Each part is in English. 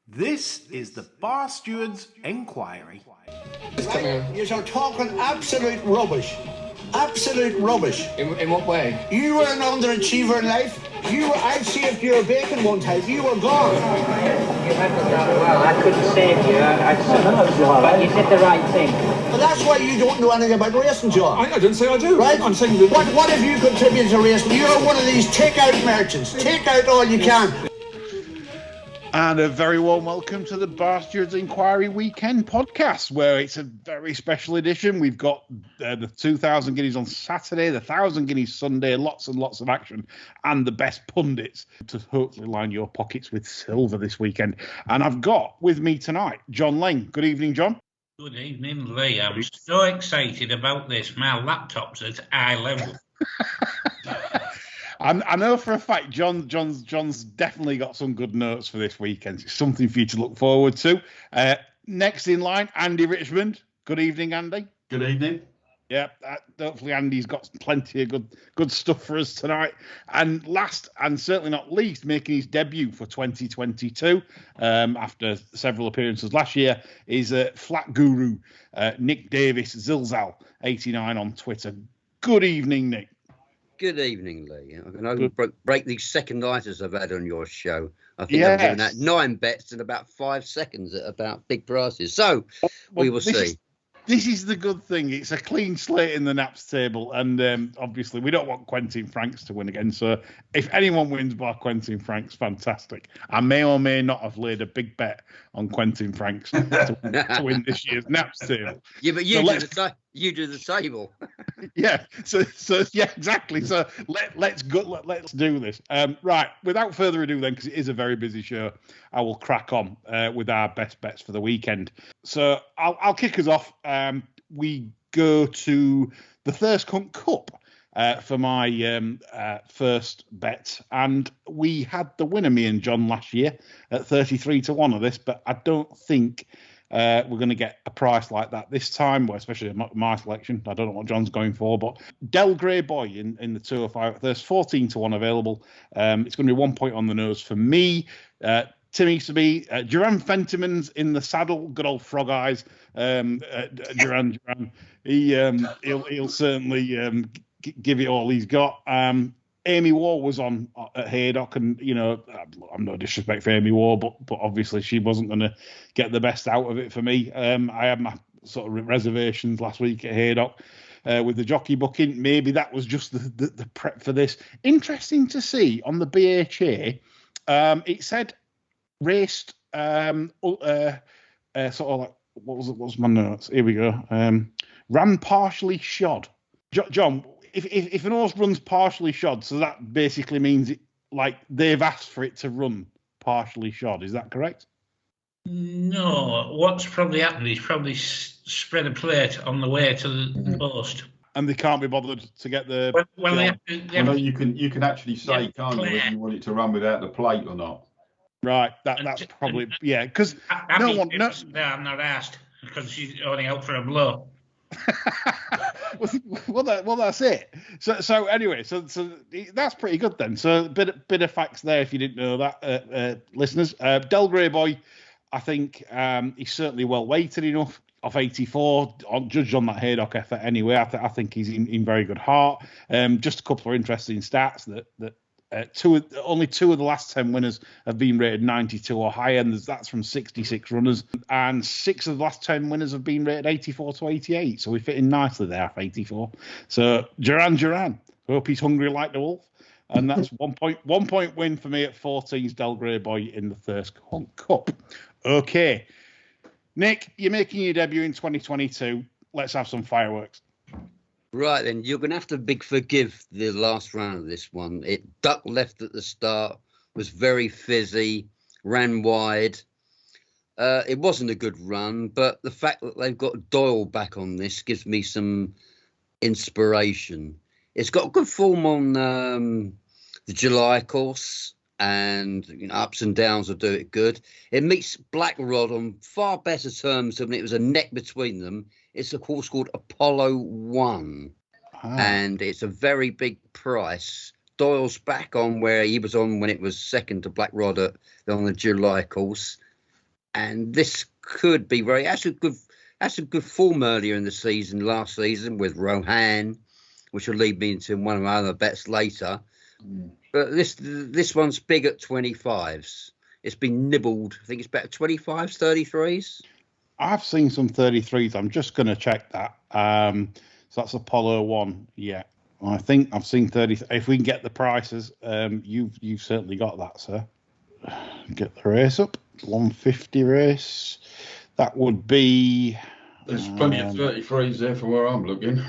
This is the Bar Stewards Enquiry. Right? You're talking absolute rubbish. Absolute rubbish. In what way? You were an underachiever in life. I saved your bacon one time. You were gone. You handled that well. I couldn't save you. But you did the right thing. But that's why you don't know anything about racing, John. I didn't say I do. Right? I'm saying that... What have you contributed to racing? You're one of these take-out merchants. Take out all you can. And a very warm welcome to the Bar Stewards Inquiry Weekend podcast, where it's a very special edition. We've got the 2,000 guineas on Saturday, the 1,000 guineas Sunday, lots and lots of action, and the best pundits to hopefully line your pockets with silver this weekend. And I've got with me tonight John Lang. Good evening, John. Good evening, Lee. I'm so excited about this. My laptop's at eye level. I know for a fact John's definitely got some good notes for this weekend. It's something for you to look forward to. Next in line, Andy Richmond. Good evening, Andy. Good evening. Yeah, hopefully Andy's got plenty of good stuff for us tonight. And last and certainly not least, making his debut for 2022 after several appearances last year is Flat Guru Nick Davis Zilzal 89 on Twitter. Good evening, Nick. Good evening, Lee. I can break these second-nighters I've had on your show. I think I'm doing that 9 bets in about 5 seconds at about big prices. So we will see. This is the good thing. It's a clean slate in the Naps table. And obviously, we don't want Quentin Franks to win again. So if anyone wins by Quentin Franks, fantastic. I may or may not have laid a big bet on Quentin Franks to win this year's Naps table. Yeah, but you do the table. Yeah. So yeah, exactly. So let's do this. Right. Without further ado, then, because it is a very busy show, I will crack on with our best bets for the weekend. So I'll kick us off. We go to the Thirst Cunt Cup for my first bet, and we had the winner, me and John, last year at 33-1 of this, but I don't think we're going to get a price like that this time, well, especially my selection. I don't know what John's going for, but Del Grey Boy in the 205, there's 14-1 available. It's going to be 1 point on the nose for me. Tim Easterby, Duran Fentiman's in the saddle, good old frog eyes. Duran, he'll certainly give it all he's got. Amy Waugh was on at Haydock, and I'm no disrespect for Amy Waugh, but obviously she wasn't going to get the best out of it for me. I had my sort of reservations last week at Haydock with the jockey booking. Maybe that was just the prep for this. Interesting to see on the BHA. It said raced sort of like what was my notes? Here we go. Ran partially shod. John, if an horse runs partially shod, so that basically means they've asked for it to run partially shod. Is that correct? No, what's probably happened is probably spread a plate on the way to the post. And they can't be bothered to get the. You can actually say, can't you, whether you want it to run without the plate or not. Right, that's probably because no, I'm not asked because she's only out for a blow. well, that's it. So anyway, so that's pretty good then. So bit of facts there if you didn't know that, listeners. Del Grey Boy, I think he's certainly well weighted enough. Off 84, judged on that Haydock effort anyway. I think he's in very good heart. Just a couple of interesting stats that. Only 2 of the last 10 winners have been rated 92 or higher, and that's from 66 runners. And 6 of the last 10 winners have been rated 84 to 88. So we fit in nicely there off 84. So Duran, hope he's hungry like the wolf. And that's 1 point win for me at 14's Del Grey Boy in the Thirst Cup. Okay. Nick, you're making your debut in 2022. Let's have some fireworks. Right, then, you're going to have to forgive the last round of this one. It ducked left at the start, was very fizzy, ran wide. It wasn't a good run, but the fact that they've got Doyle back on this gives me some inspiration. It's got good form on the July course, and ups and downs will do it good. It meets Black Rod on far better terms than it was a neck between them. It's a course called Apollo 1, and it's a very big price. Doyle's back on where he was on when it was second to Black Rod on the July course. and this could be very. That's a good form earlier in the season, last season with Rohan, which will lead me into one of my other bets later. But this one's big at 25s. It's been nibbled. I think it's better 25s, 33s. I've seen some 33s. I'm just going to check that. So that's Apollo 1. Yeah. I think I've seen 30. If we can get the prices, you've certainly got that, sir. Get the race up. 150 race. That would be... There's plenty of 33s there for where I'm looking.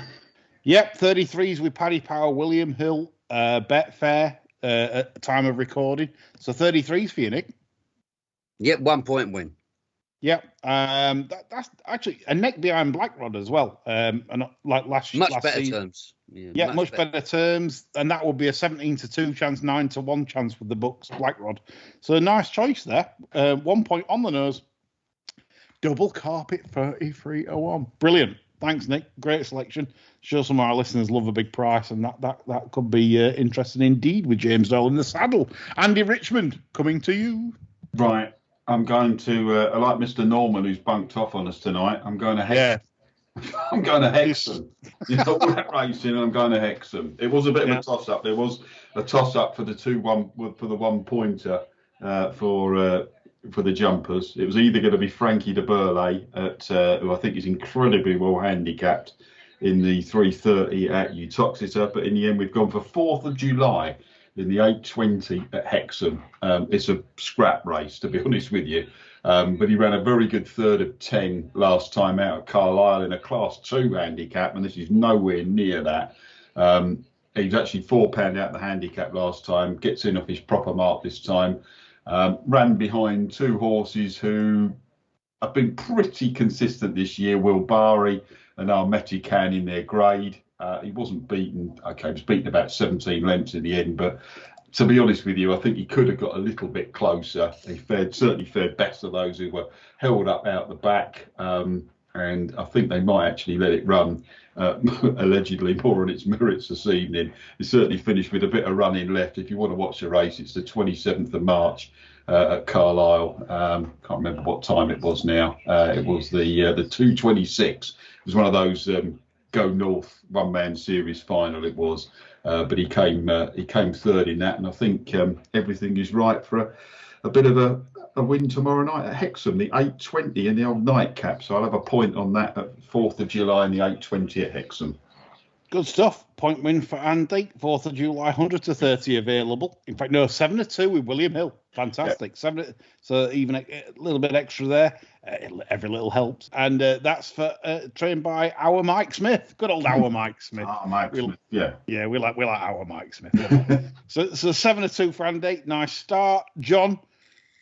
Yep, 33s with Paddy Power, William Hill, Betfair at the time of recording. So 33s for you, Nick. Yep, 1 point win. Yep, that's actually a neck behind Blackrod as well. And like last better season. Terms. Yeah, much better terms, and that would be a 17-2 chance, 9-1 chance with the books Blackrod. So a nice choice there. 1 point on the nose. Double carpet 3301. Brilliant. Thanks, Nick. Great selection. Sure, some of our listeners love a big price, and that could be interesting indeed with James Doyle in the saddle. Andy Richmond coming to you. Right. I'm going to, I like Mr. Norman, who's bunked off on us tonight. I'm going to Hexham. I'm going to Hexham. You know, wet racing, and I'm going to Hexham. It was a bit of a toss-up. There was a toss-up for the 2-1 for the 1 pointer for the jumpers. It was either going to be Frankie de Burley who I think is incredibly well handicapped in the 3:30 at Uttoxeter, but in the end we've gone for 4th of July in the 8:20 at Hexham. It's a scrap race, to be honest with you. But he ran a very good 3rd of 10 last time out at Carlisle in a Class 2 handicap, and this is nowhere near that. He was actually £4 out the handicap last time, gets in off his proper mark this time. Ran behind 2 horses who have been pretty consistent this year, Will Bari and Armeti Khan in their grade. He wasn't beaten. Okay, he was beaten about 17 lengths in the end, but to be honest with you, I think he could have got a little bit closer. He certainly fared best of those who were held up out the back, and I think they might actually let it run allegedly more on its merits this evening. It certainly finished with a bit of running left. If you want to watch the race, it's the 27th of March at Carlisle. Can't remember what time it was now. It was the 2:26. It was one of those Go North one-man series final. It was, but he came 3rd in that, and I think everything is right for a bit of a win tomorrow night at Hexham, the 8:20 in the old nightcap. So I'll have a point on that at 4th of July in the 8:20 at Hexham. Good stuff. Point win for Andy. 4th of July, 100-30 available. In fact, no, 7-2 with William Hill. Fantastic. Yeah. 7. So even a little bit extra there. Every little helps. And that's for trained by our Mike Smith. Good old our Mike Smith. Mike Smith. Yeah. Yeah, we like our Mike Smith. So 7-2 for Andy. Nice start. John,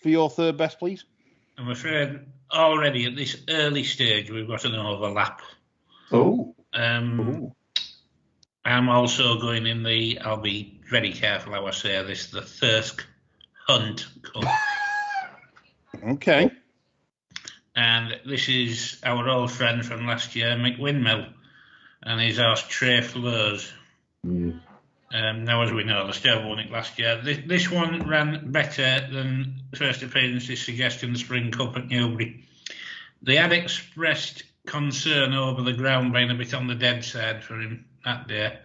for your 3rd best, please. I'm afraid already at this early stage we've got an overlap. Oh. I'm also going in I'll be very careful how I say this, the Thirsk Hunt Cup. Okay. And this is our old friend from last year, Mick Windmill, and his horse Trey Fleurs. Now, as we know, the Stable won it last year. This one ran better than first appearances suggest in the Spring Cup at Newbury. They had expressed concern over the ground being a bit on the dead side for him that day.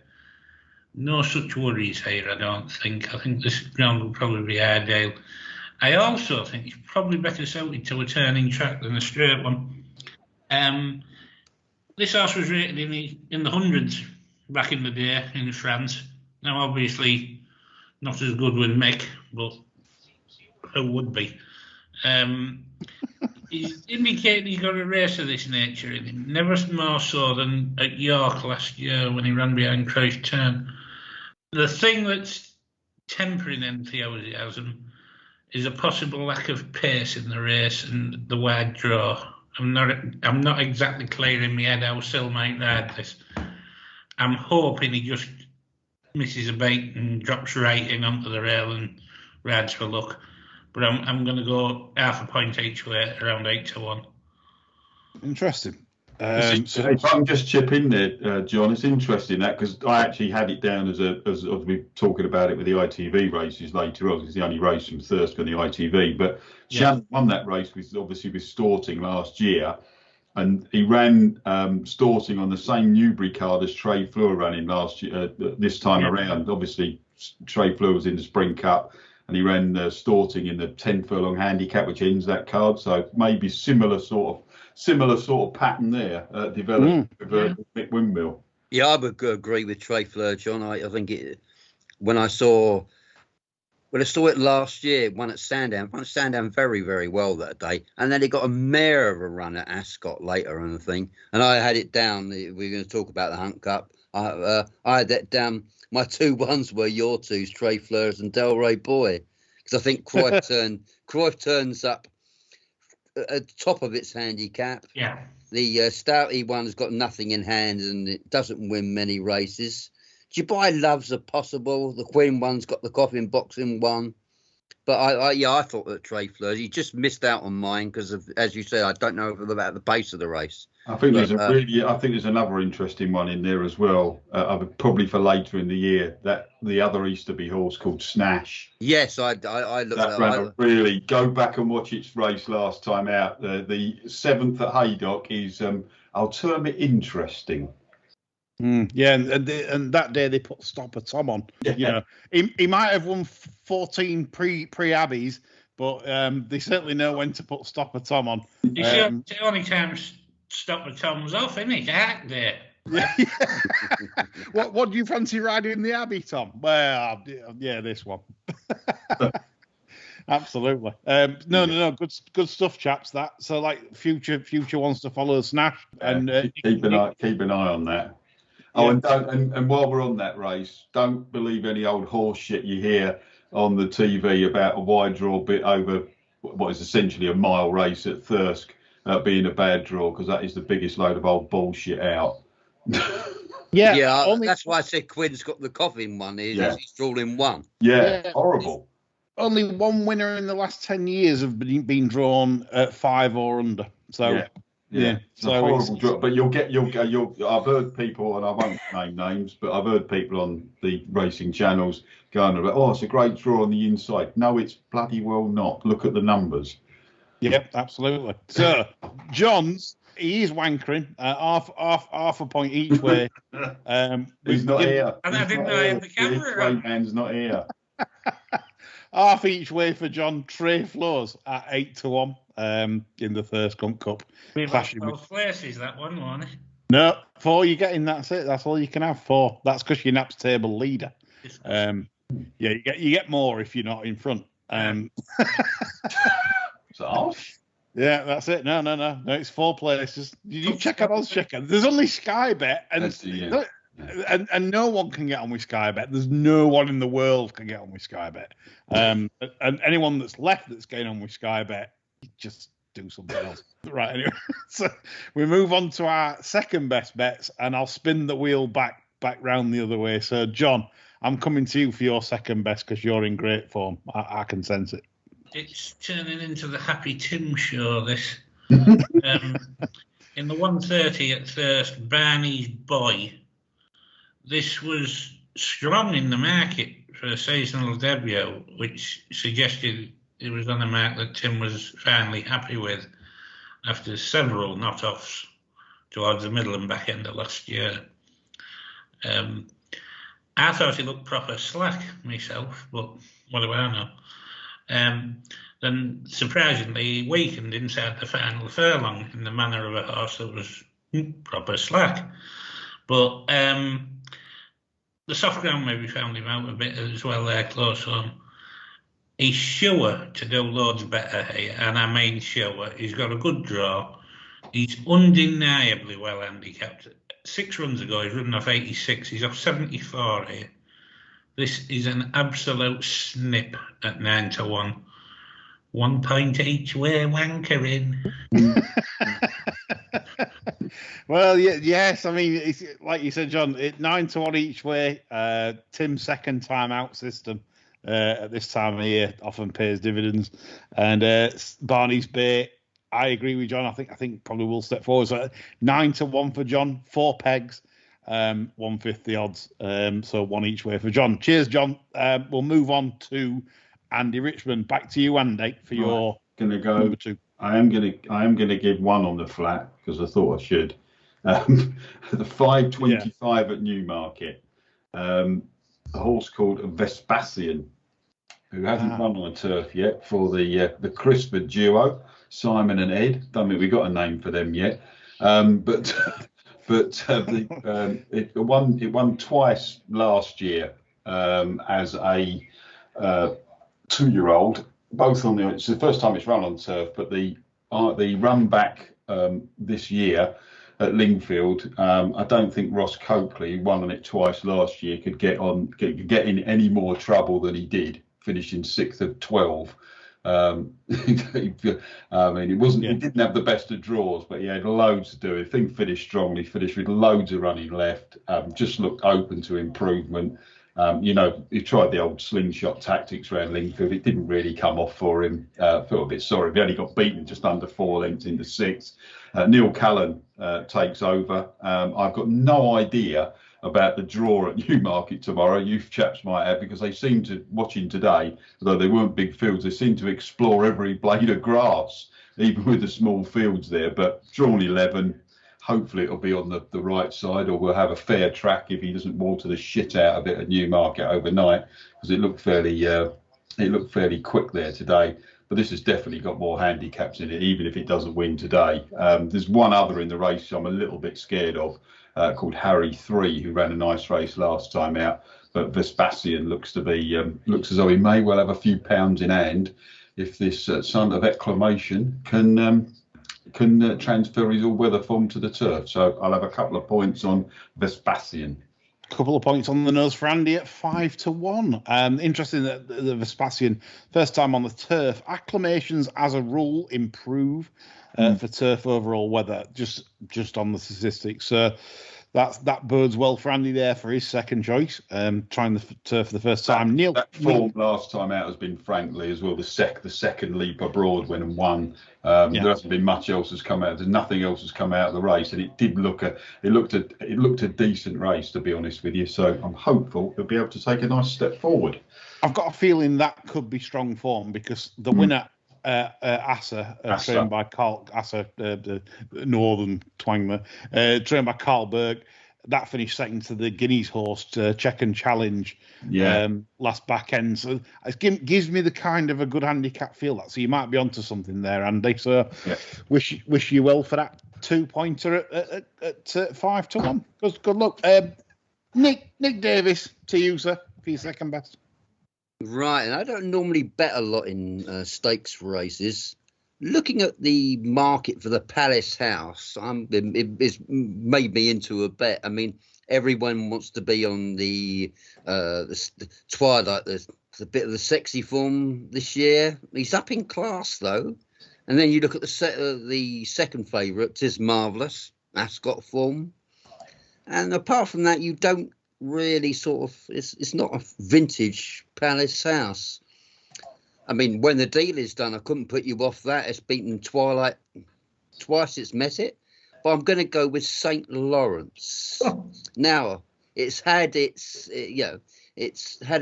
No such worries here, I don't think. I think this ground will probably be Airedale. I also think he's probably better suited to a turning track than a straight one. This horse was rated in the hundreds back in the day in France. Now, obviously, not as good with Mick, but who would be? He's indicated he's got a race of this nature in him. Never more so than at York last year when he ran behind Christ Turn. The thing that's tempering enthusiasm is a possible lack of pace in the race and the wide draw. I'm not exactly clear in my head how Sil might ride this. I'm hoping he just misses a beat and drops right in onto the rail and rides for luck. But I'm going to go half a point each way, around 8-1. Interesting. If I can just chip in there, John, it's interesting that because I actually had it down as we're talking about it with the ITV races later on. It's the only race from Thirsk on the ITV, but Shannon won that race with Storting last year, and he ran Storting on the same Newbury card as Trey Fleur running last year. This time around, obviously Trey Fleur was in the Spring Cup, and he ran Storting in the 10 furlong handicap, which ends that card. So maybe similar sort of pattern there developed with Mick Windmill. Yeah, I would agree with Trey Fleur, John. I think when I saw it last year, won at Sandown very, very well that day. And then he got a mare of a run at Ascot later on the thing. And I had it down. We were going to talk about the Hunt Cup. I had that down. My 2 ones were your 2s, Trey Fleurs and Delray Boy. Because I think Cruyff turns up at the top of its handicap. Yeah. The Stouty one's got nothing in hand and it doesn't win many races. Dubai Love's a possible. The Queen one's got the coffin boxing one. But I thought that Trey Fleurs, he just missed out on mine because of, as you said, I don't know about the pace of the race. I think there's another interesting one in there as well. Probably for later in the year, that the other Easterby horse called Snash. Yes, I looked at that. Really go back and watch its race last time out. The 7th at Haydock is I'll term it interesting. Yeah, and that day they put Stopper Tom on. Yeah. You know, he might have won 14 pre Abbeys, but they certainly know when to put Stopper Tom on. You see, the only time Stopper Tom's off, isn't it? Hack there. What do you fancy riding in the Abbey, Tom? Well, yeah, this one. Absolutely. No. Good stuff, chaps. That so like future wants to follow Snash and keep an eye on that. Oh, and while we're on that race, don't believe any old horse shit you hear on the TV about a wide draw bit over what is essentially a mile race at Thirsk being a bad draw, because that is the biggest load of old bullshit out. That's why I said Quinn's got the coffin one. He's drawn in one. Yeah, horrible. Only one winner in the last 10 years have been drawn at 5 or under. So. Yeah, it's a horrible draw. But you'll I've heard people, and I won't name names, but I've heard people on the racing channels going about, oh, it's a great draw on the inside. No, it's bloody well not. Look at the numbers. Yep, absolutely. So, John's, he is wankering, half a point each way. He's not here. And I didn't know I had the camera. His man's not here. Half each way for John. Trey Floors at 8-1 in the Thirsk Cup. Both places, that one, wasn't it? No, 4 you get in, that's it. That's all you can have, 4. That's because you're Naps table leader. You get more if you're not in front. So? Yeah, that's it. No, it's 4 places. You check out Oz Checker. There's only Sky Bet, and no one can get on with Sky Bet. There's no one in the world can get on with Sky Bet. And anyone that's left that's getting on with Sky Bet, just do something else. Right, anyway. So we move on to our second best bets, and I'll spin the wheel back round the other way. So, John, I'm coming to you for your second best because you're in great form. I can sense it. It's turning into the Happy Tim show, this. In the 1:30 at Thirsk, Barney's Boy. This was strong in the market for a seasonal debut, which suggested it was on a mark that Tim was finally happy with after several knot-offs towards the middle and back end of last year. I thought he looked proper slack myself, but what do I know? Then, surprisingly, he weakened inside the final furlong in the manner of a horse that was proper slack. But the soft ground maybe found him out a bit as well there, close home. He's sure to do loads better here, and I mean sure. He's got a good draw. He's undeniably well handicapped. 6 runs ago, he's running off 86. He's off 74 here. This is an absolute snip at 9-1. 1 point each way, wankering. Well, yes. I mean, it's, like you said, John, 9-1 each way. Tim's second time out system at this time of year often pays dividends. And Barney's Bay, I agree with John. I think probably will step forward. So 9-1 for John, 4 pegs, 150 odds. So 1 each way for John. Cheers, John. We'll move on to Andy Richmond. Back to you, Andy, for your number 2. I am gonna give 1 on the flat because I thought I should. The 5.25 at Newmarket. A horse called Vespasian, who hasn't run on a turf yet, for the CRISPR duo, Simon and Ed. Don't think we got a name for them yet, but it won twice last year as a 2-year-old. Both on it's the first time it's run on turf, but the run back this year at Lingfield, I don't think Ross Coakley, who won on it twice last year, could get in any more trouble than he did, finishing 6th of 12. I mean, he didn't have the best of draws, but he had loads to do. I think finished strongly, finished with loads of running left, just looked open to improvement. He tried the old slingshot tactics around Lingfield. It didn't really come off for him. Felt a bit sorry. He only got beaten just under 4 lengths into 6th. Neil Callan takes over. I've got no idea about the draw at Newmarket tomorrow. You chaps might have, because they seem to, watching today, although they weren't big fields, they seem to explore every blade of grass, even with the small fields there. But drawn 11. Hopefully it'll be on the right side, or we'll have a fair track if he doesn't water the shit out of it at Newmarket overnight, because it looked fairly quick there today. But this has definitely got more handicaps in it, even if it doesn't win today. There's one other in the race I'm a little bit scared of, called Harry 3, who ran a nice race last time out. But Vespasian looks as though he may well have a few pounds in hand if this son of exclamation can transfer his all-weather form to the turf. So I'll have a couple of points on Vespasian. Couple of points on the nose for Andy at 5-1. Interesting that the Vespasian, first time on the turf. Acclamations as a rule improve for turf overall weather, just on the statistics. So that bodes well for Andy there for his second choice, trying the turf for the first time. That form last time out has been Frankly as well. The second leap abroad went and won. There hasn't been much else has come out. There's nothing else has come out of the race, and it looked a decent race, to be honest with you. So I'm hopeful he'll be able to take a nice step forward. I've got a feeling that could be strong form, because the winner, Asa, trained by Carl Asa, the northern twang there, trained by Carl Berg, that finished second to the Guineas horse, Check and Challenge, last back end. So it gives me the kind of a good handicap feel. That, so you might be onto something there, Andy. So wish you well for that 2-pointer at 5-1. Good luck. Nick Davis to you, sir, for your second best. Right, and I don't normally bet a lot in stakes races. Looking at the market for the Palace House, it's made me into a bet. I mean, everyone wants to be on the Twilight, the bit of the sexy form this year. He's up in class, though. And then you look at the second favourite, Tis Marvellous. That's got form. And apart from that, you don't really it's not a vintage Palace House. I mean, when the deal is done, I couldn't put you off that. It's beaten Twilight twice. It's met it. But I'm going to go with St. Lawrence. Now, it's had a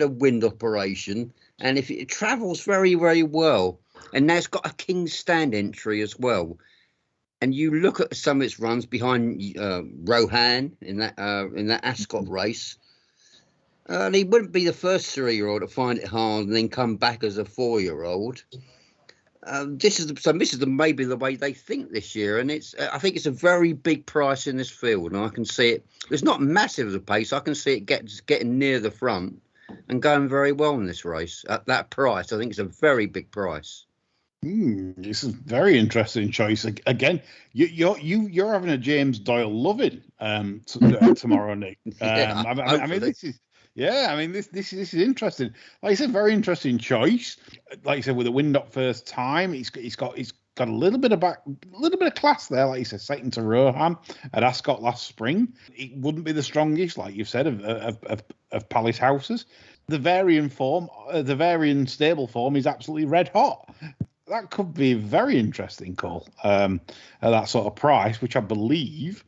wind operation, and if it travels very, very well, and now it's got a King's Stand entry as well. And you look at some of its runs behind Rohan in that Ascot race. He wouldn't be the first 3-year-old to find it hard and then come back as a 4-year-old. This is maybe the way they think this year, and I think it's a very big price in this field, and I can see it. It's not massive as a pace. I can see it getting near the front and going very well in this race at that price. I think it's a very big price. This is a very interesting choice. Again, you're having a James Doyle loving tomorrow, Nick. I mean, this is. Yeah, I mean, this is interesting. Like I said, very interesting choice. Like you said, with a wind up first time, he's got a little bit of class there. Like you said, second to Rohan at Ascot last spring. It wouldn't be the strongest, like you've said, of Palace Houses. The varying stable form is absolutely red hot. that could be a very interesting call at that sort of price, which I believe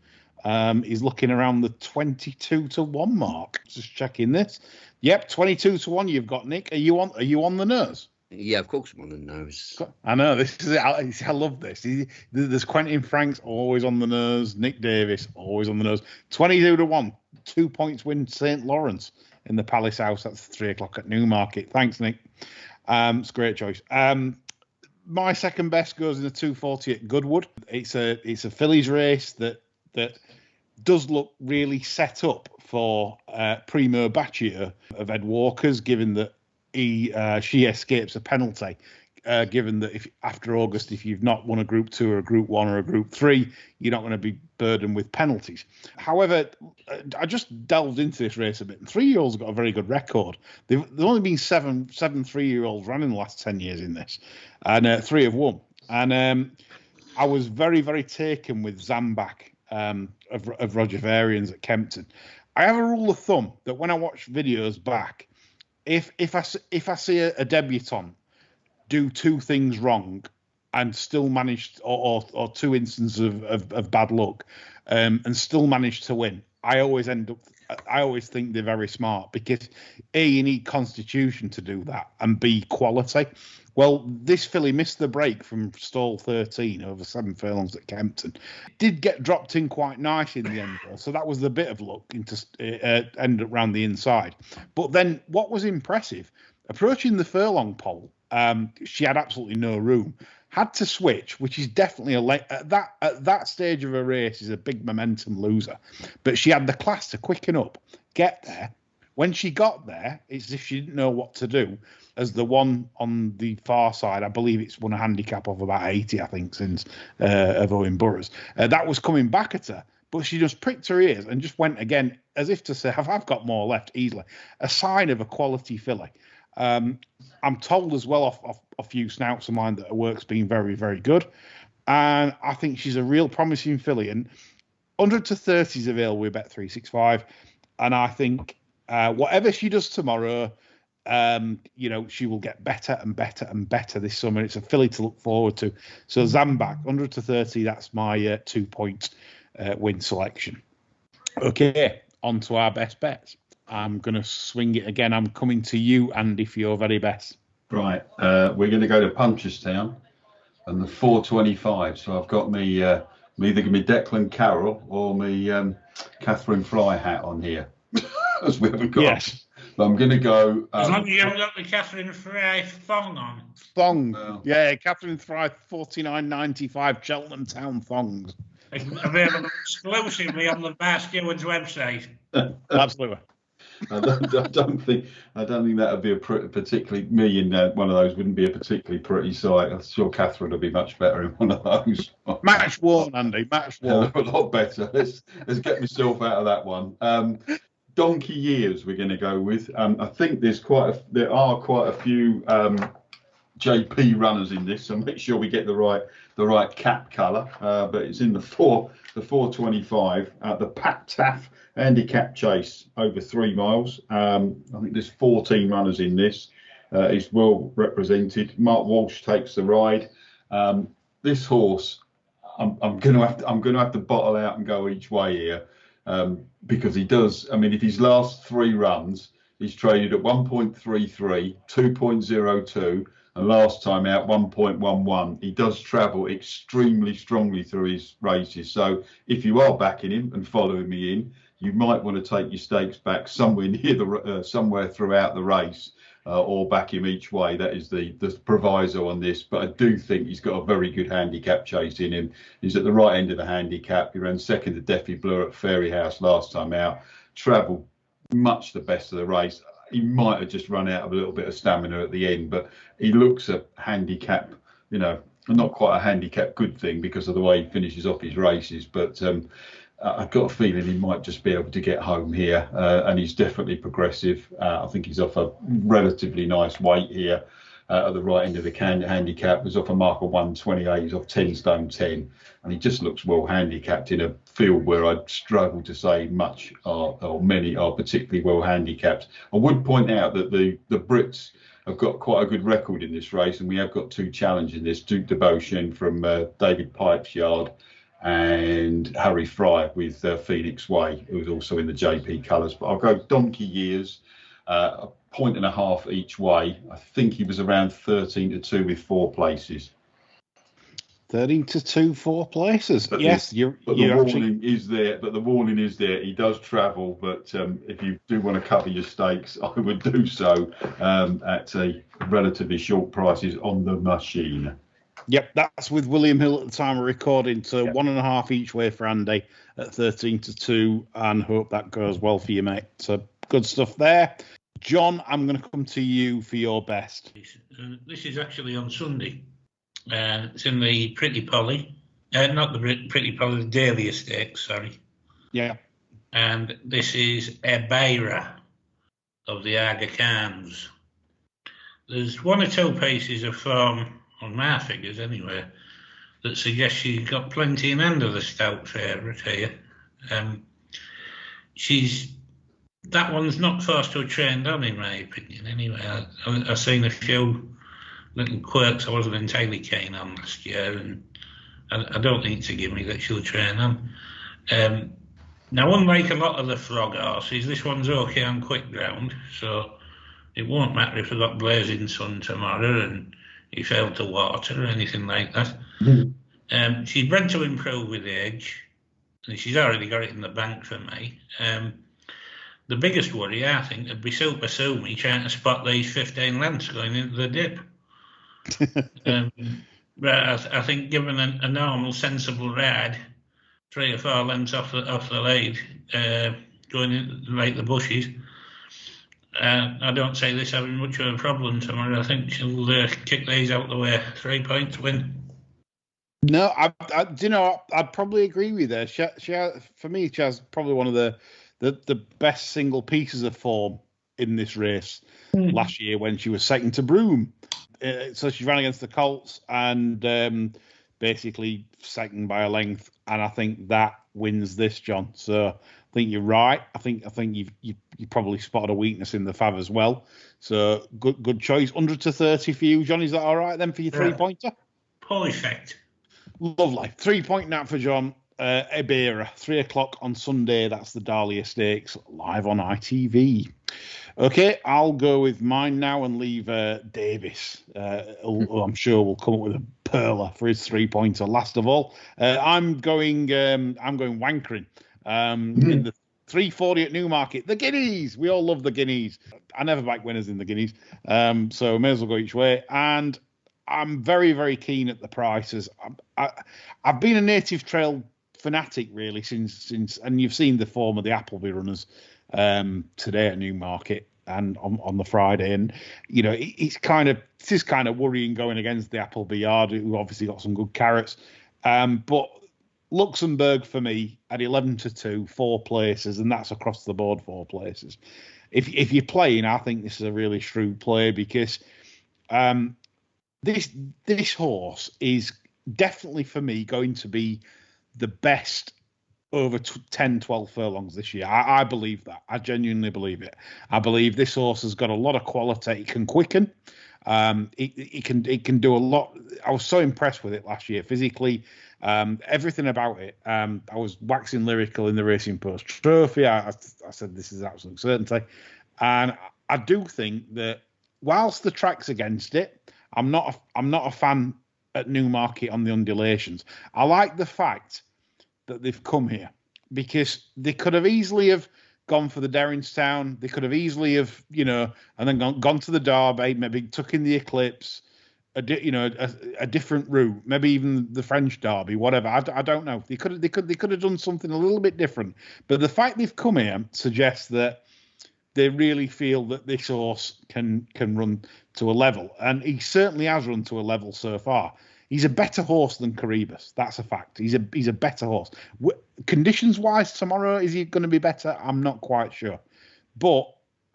is looking around the 22-1 mark. Just checking this. Yep, 22-1. You've got Nick. Are you on the nose? Yeah, of course I'm on the nose. I know this is it. I love this. There's Quentin Franks always on the nose. Nick Davis always on the nose. 22-1. 2 points win St. Lawrence in the Palace House. That's 3 o'clock at Newmarket. Thanks, Nick. It's a great choice. My second best goes in the 240 at Goodwood. It's a fillies race that does look really set up for Primo Baccio of Ed Walker's, given that she escapes a penalty. Given that if after August, if you've not won a Group 2 or a Group 1 or a Group 3, you're not going to be burdened with penalties. However, I just delved into this race a bit, and 3-year-olds got a very good record. There's only been seven 3-year-olds run in the last 10 years in this, and 3 have won. And I was very, very taken with Zambak of Roger Varian's at Kempton. I have a rule of thumb that when I watch videos back, if I see a debutant do 2 things wrong and still manage, or 2 instances of bad luck, and still manage to win, I always think they're very smart, because A, you need constitution to do that, and B, quality. Well, this filly missed the break from stall 13 over 7 furlongs at Kempton. Did get dropped in quite nice in the end, though, so that was the bit of luck into end up round the inside. But then what was impressive, approaching the furlong pole, she had absolutely no room. Had to switch, which is definitely at that stage of a race is a big momentum loser. But she had the class to quicken up, get there. When she got there, it's as if she didn't know what to do. As the one on the far side, I believe it's won a handicap of about 80, I think, since of Owen Burroughs. That was coming back at her, but she just pricked her ears and just went again, as if to say, I've got more left easily. A sign of a quality filly. I'm told as well off a few snouts of mine that her work's been very, very good. And I think she's a real promising filly. And 100 to 30 is available with Bet365. And I think whatever she does tomorrow, she will get better and better and better this summer. It's a filly to look forward to. So Zambak, 100 to 30, that's my 2-point win selection. Okay, on to our best bets. I'm going to swing it again. I'm coming to you, Andy, for your very best. Right. We're going to go to Punchestown and the 425. So I've got me either me Declan Carroll or me Catherine Fry hat on here. As we haven't got. Yes. But I'm going to go. As long as you haven't got the Catherine Fry thong on. Thong. Yeah, Catherine Fry, 49.95 Cheltenham Town thongs. Available exclusively on the Bar Stewards website. Absolutely. I don't think that would be a particularly me in one of those wouldn't be a particularly pretty sight. I'm sure Catherine would be much better in one of those. Match worn, Andy. Match worn. A lot better. Let's get myself out of that one. Donkey Years we're going to go with. I think there are quite a few JP runners in this, so make sure we get the right cap colour. But it's in the 425. The Pat Taff handicap chase over 3 miles. I think there's 14 runners in this. It's well represented. Mark Walsh takes the ride. This horse, I'm going to have to bottle out and go each way here, because he does. I mean, if his last 3 runs, he's traded at 1.33, 2.02. And last time out, 1.11. He does travel extremely strongly through his races. So if you are backing him and following me in, you might want to take your stakes back somewhere near somewhere throughout the race, or back him each way. That is the proviso on this. But I do think he's got a very good handicap chase in him. He's at the right end of the handicap. He ran second to Deafy Blue at Fairy House last time out. Travelled much the best of the race. He might have just run out of a little bit of stamina at the end, but he looks a handicap, not quite a handicap good thing because of the way he finishes off his races. But I've got a feeling he might just be able to get home here, and he's definitely progressive. I think he's off a relatively nice weight here at the right end of the handicap. He's off a mark of 128. He's off 10 stone 10, and he just looks well handicapped in a field where I'd struggle to say much or many are particularly well handicapped. I would point out that the Brits have got quite a good record in this race, and we have got 2 challengers in this: Duke de Beauchene from David Pipe's yard, and Harry Fry with Phoenix Way, who's also in the JP colours. But I'll go Donkey Years, a 1.5 each way. I think he was around 13-2 with 4 places. 13-2, 4 places. But yes, the warning is there. But the warning is there. He does travel, but if you do want to cover your stakes, I would do so at a relatively short prices on the machine. Yep, that's with William Hill at the time of recording. So 1.5 each way for Andy at 13-2, and hope that goes well for you, mate. So good stuff there. John, I'm going to come to you for your best. This is actually on Sunday. It's in the Pretty Polly, not the Pretty Polly, the Daily Stakes, sorry. Yeah. And this is Ebeira of the Aga Khans. There's 1 or 2 pieces of form, on my figures anyway, that suggest she's got plenty in hand of the stout favourite here. That one's not forced to have trained on, in my opinion, anyway. I've seen a few little quirks I wasn't entirely keen on last year, and I don't think it's a gimme that she'll train on. Now, unlike a lot of the frog horses, this one's okay on quick ground, so it won't matter if we've got blazing sun tomorrow and he failed to water or anything like that. She's bred to improve with age, and she's already got it in the bank for me. The biggest worry, I think, would be Super Sumi trying to spot these 15 lengths going into the dip. But I think given a normal, sensible ride, 3 or 4 lengths off the lead, going in like the bushes, I don't see this having much of a problem tomorrow. I think she'll kick these out the way. 3 points win. No, I'd probably agree with you there. For me, she has probably one of the best single pieces of form in this race last year when she was second to Broome. So she ran against the Colts and basically second by a length, and I think that wins this, John. So I think you're right. I think you probably spotted a weakness in the Fav as well. So good choice. 100-30 for you, John. Is that all right then for your 3-pointer? Perfect. Lovely. 3-point nap for John. Ebeira, 3 o'clock on Sunday. That's the Dahlia Stakes live on ITV. Okay, I'll go with mine now and leave Davis. Who I'm sure will come up with a perler for his 3-pointer. Last of all, I'm going wankering in the 340 at Newmarket. The Guineas. We all love the Guineas. I never back winners in the Guineas, so may as well go each way. And I'm very, very keen at the prices. I've been a native trail fanatic really since, and you've seen the form of the Appleby runners today at Newmarket and on the Friday, and you know it is kind of worrying going against the Appleby yard, who obviously got some good carrots, but Luxembourg for me at 11-2, 4 places, and that's across the board 4 places. If you're playing, I think this is a really shrewd play because this horse is definitely for me going to be the best over 10, 12 furlongs this year. I believe that. I genuinely believe it. I believe this horse has got a lot of quality. It can quicken. It can do a lot. I was so impressed with it last year physically. Everything about it. I was waxing lyrical in the Racing Post Trophy. I said this is absolute certainty, and I do think that whilst the track's against it, I'm not a fan at Newmarket on the undulations. I like the fact that they've come here because they could have easily have gone for the Derringstown. They could have easily have, and then gone to the Derby, maybe took in the Eclipse, a different route, maybe even the French Derby, whatever. I don't know. They could have done something a little bit different. But the fact they've come here suggests that they really feel that this horse can run to a level, and he certainly has run to a level so far. He's a better horse than Caribus. That's a fact. He's a better horse. Conditions-wise, tomorrow, is he going to be better? I'm not quite sure. But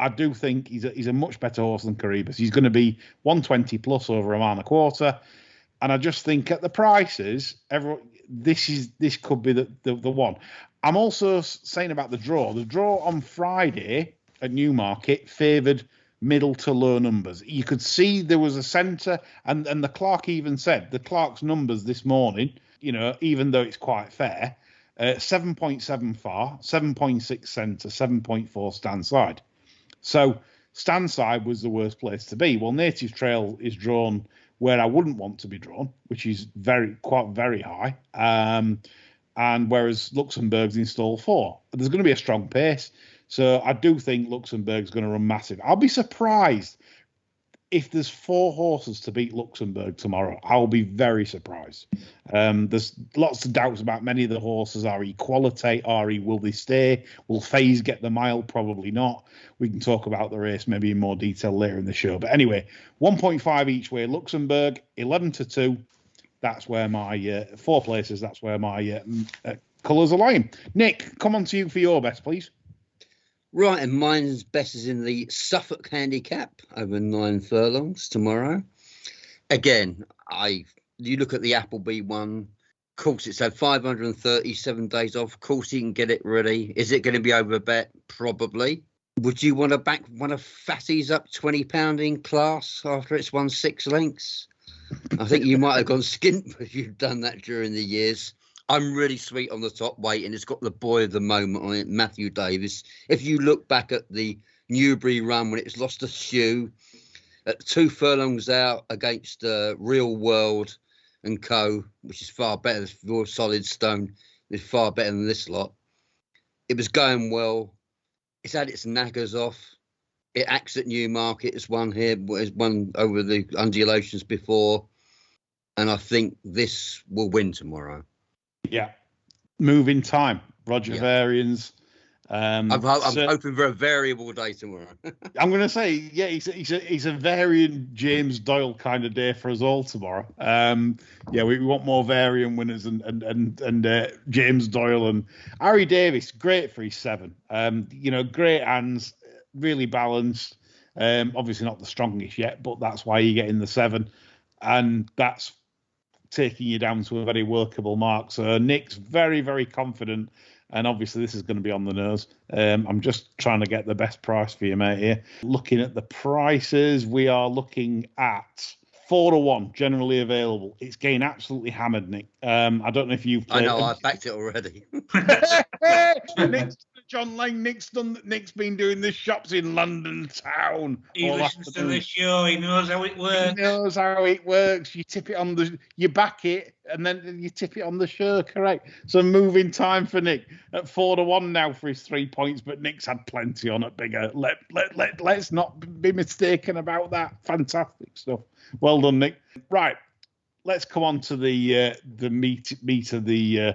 I do think he's a much better horse than Caribus. He's going to be 120 plus over a mile and a quarter. And I just think at the prices, this could be the one. I'm also saying about the draw. The draw on Friday at Newmarket favoured middle to low numbers. You could see there was a centre, and the clerk even said the clerk's numbers this morning, even though it's quite fair, 7.7 far, 7.6 centre, 7.4 stand side. So stand side was the worst place to be. Well, Native Trail is drawn where I wouldn't want to be drawn, which is very high. And whereas Luxembourg's in stall 4, there's going to be a strong pace. So I do think Luxembourg's going to run massive. I'll be surprised if there's 4 horses to beat Luxembourg tomorrow. I'll be very surprised. There's lots of doubts about many of the horses. Will they stay? Will Faze get the mile? Probably not. We can talk about the race maybe in more detail later in the show. But anyway, 1.5 each way. Luxembourg, 11-2. That's where my 4 places. That's where my colours are lying. Nick, come on to you for your best, please. Right, and mine's best is in the Suffolk Handicap over 9 furlongs tomorrow. Again, you look at the Appleby one. Of course, it's had 537 days off. Of course, you can get it ready. Is it going to be over bet? Probably. Would you want to back one of Fatty's up £20 in class after it's won 6 lengths? I think you might have gone skint if you've done that during the years. I'm really sweet on the top weight, and it's got the boy of the moment on it, Matthew Davis. If you look back at the Newbury run when it's lost a shoe, at 2 furlongs out against Real World and Co., which is far better than Royal Solid Stone, is far better than this lot. It was going well. It's had its naggers off. It acts at Newmarket. It's won here. It's won over the undulations before. And I think this will win tomorrow. Yeah. Moving time. Roger Varians. I'm hoping for a variable day tomorrow. I'm going to say, yeah, he's a variant James Doyle kind of day for us all tomorrow. We want more variant winners and James Doyle and Harry Davis. Great for his 7. Great hands, really balanced. Obviously not the strongest yet, but that's why you get in the 7, and that's taking you down to a very workable mark. So Nick's very, very confident, and obviously this is going to be on the nose. I'm just trying to get the best price for you, mate, here. Looking at the prices, we are looking at 4-1 generally available. It's getting absolutely hammered, Nick. I don't know if you've played. I know, I backed it already. John Lang, Nick's been doing the shops in London town. He listens to the show. He knows how it works. You tip it you back it, and then you tip it on the show. Correct. So moving time for Nick at 4-1 now for his 3 points, but Nick's had plenty on at bigger. Let's not be mistaken about that. Fantastic stuff. Well done, Nick. Right. Let's come on to the meat of the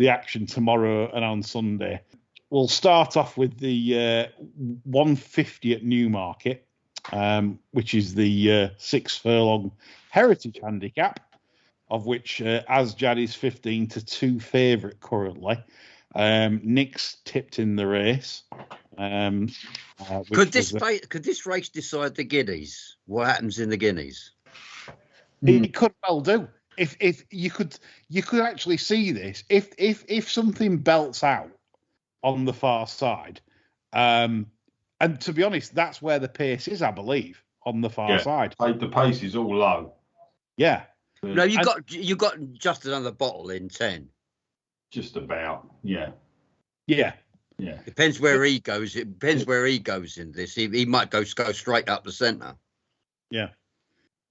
action tomorrow and on Sunday. We'll start off with the 150 at Newmarket, which is the 6 furlong Heritage Handicap, of which Asjad is 15-2 favourite currently. Nick's tipped in the race. Could this race decide the Guineas? What happens in the Guineas? It could well do. If you could actually see this if something belts out on the far side, and to be honest, that's where the pace is, I believe, on the far side. The pace is all low. Yeah. No, you got just another bottle in 10. Just about, yeah. Yeah. Yeah. Depends where he goes. It depends where he goes in this. He might go straight up the centre. Yeah.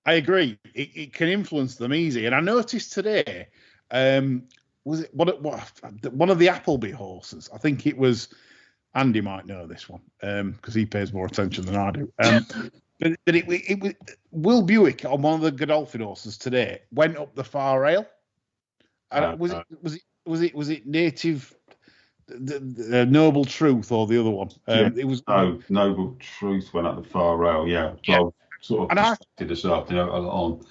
I agree. It can influence them easy. And I noticed today, was it one of the Appleby horses? I think it was. Andy might know this one because he pays more attention than I do. But it was Will Buick on one of the Godolphin horses today went up the far rail. Was it Native, the Noble Truth, or the other one? It was Noble Truth went up the far rail. Yeah. So sort of distracted this afternoon on.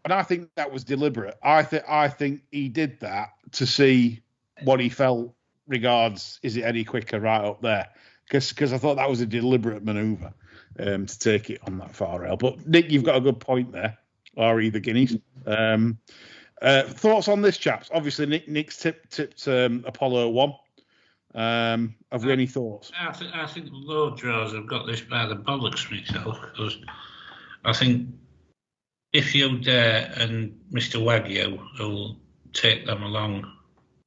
And I think that was deliberate. I think he did that to see what he felt regards, is it any quicker right up there? Because I thought that was a deliberate manoeuvre to take it on that far rail. But Nick, you've got a good point there. R.E. the Guineas. Thoughts on this, chaps? Obviously, Nick's tipped Apollo 1. Have we any thoughts? I think low draws have got this by the bollocks myself, because I think if you dare and Mr. Wagyu will take them along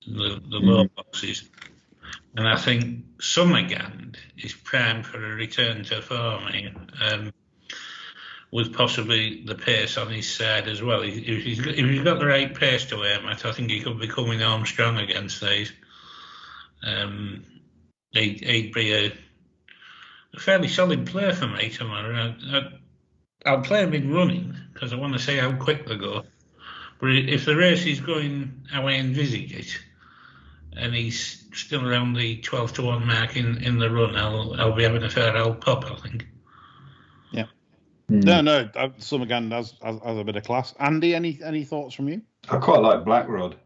the low boxes, and I think Summergand is primed for a return to form, with possibly the pace on his side as well. If he's got the right pace to aim at, I think he could be coming home strong against these. He'd be a fairly solid player for me tomorrow. I'll play him in running because I want to see how quick they go. But if the race is going how I envisage it, and he's still around the 12-1 mark in the run, I'll be having a fair old pop, I think. Yeah. No, Summergand has a bit of class. Andy, any thoughts from you? I quite like Blackrod.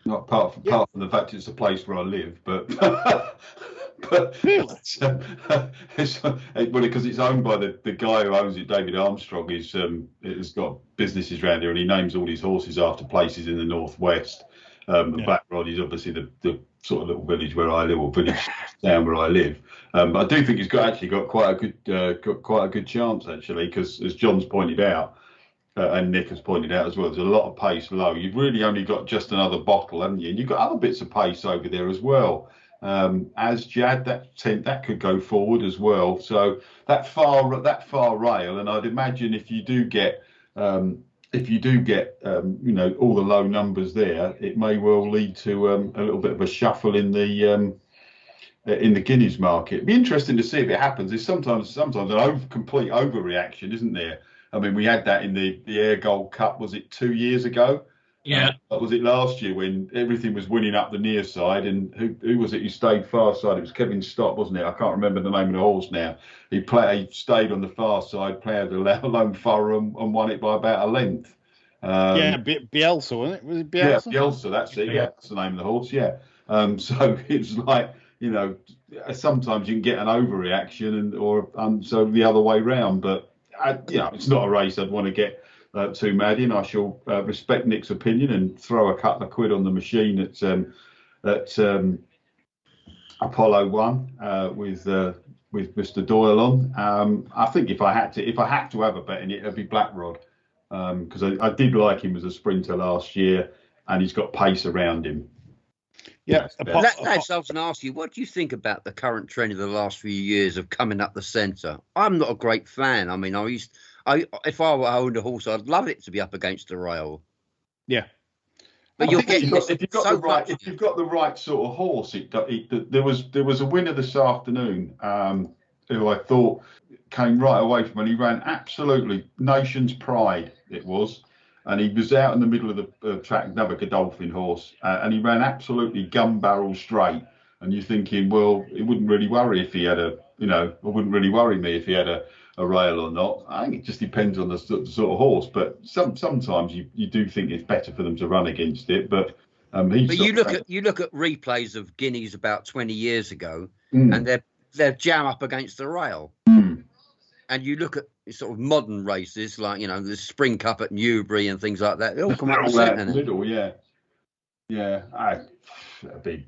Not apart from the fact it's a place where I live, but really, because it's owned by the guy who owns it, David Armstrong. Has got businesses around here, and he names all his horses after places in the northwest. Blackrod is obviously the sort of little village where I live, or village town where I live. But I do think he's got quite a good chance actually, because as John's pointed out. And Nick has pointed out as well, there's a lot of pace low. You've really only got just another bottle, haven't you? And you've got other bits of pace over there as well. As Jad, that could go forward as well. So that far rail, and I'd imagine if you do get all the low numbers there, it may well lead to a little bit of a shuffle in the Guineas market. It'd be interesting to see if it happens. There's sometimes an complete overreaction, isn't there? I mean, we had that in the Air Gold Cup, was it 2 years ago? Yeah. Was it last year when everything was winning up the near side? And who was it who stayed far side? It was Kevin Stott, wasn't it? I can't remember the name of the horse now. He stayed on the far side, played a lone furrow and won it by about a length. Bielsa, wasn't it? Was it Bielsa? Yeah, Bielsa, that's it. Yeah, that's the name of the horse, yeah. So it's like, sometimes you can get an overreaction or so the other way round, but it's not a race I'd want to get too mad in. I shall respect Nick's opinion and throw a couple of quid on the machine at Apollo 1 with Mr. Doyle on. I think if I had to have a bet in it, it'd be Blackrod, because I did like him as a sprinter last year, and he's got pace around him. Yeah, I was going to ask you, what do you think about the current trend of the last few years of coming up the centre? I'm not a great fan. I mean, if I owned a horse, I'd love it to be up against the rail. Yeah, but if you've got the right sort of horse, there was a winner this afternoon who I thought came right away from, and he ran absolutely nation's pride. It was. And he was out in the middle of the track, another Godolphin horse, and he ran absolutely gun barrel straight. And you're thinking, well, it wouldn't really worry if he had it wouldn't really worry me if he had a rail or not. I think it just depends on the sort of horse. But sometimes you do think it's better for them to run against it. But you look at replays of Guineas about 20 years ago, and they're jam up against the rail. And you look at sort of modern races like the Spring Cup at Newbury and things like that. They all come up the centre. Middle, yeah. It'd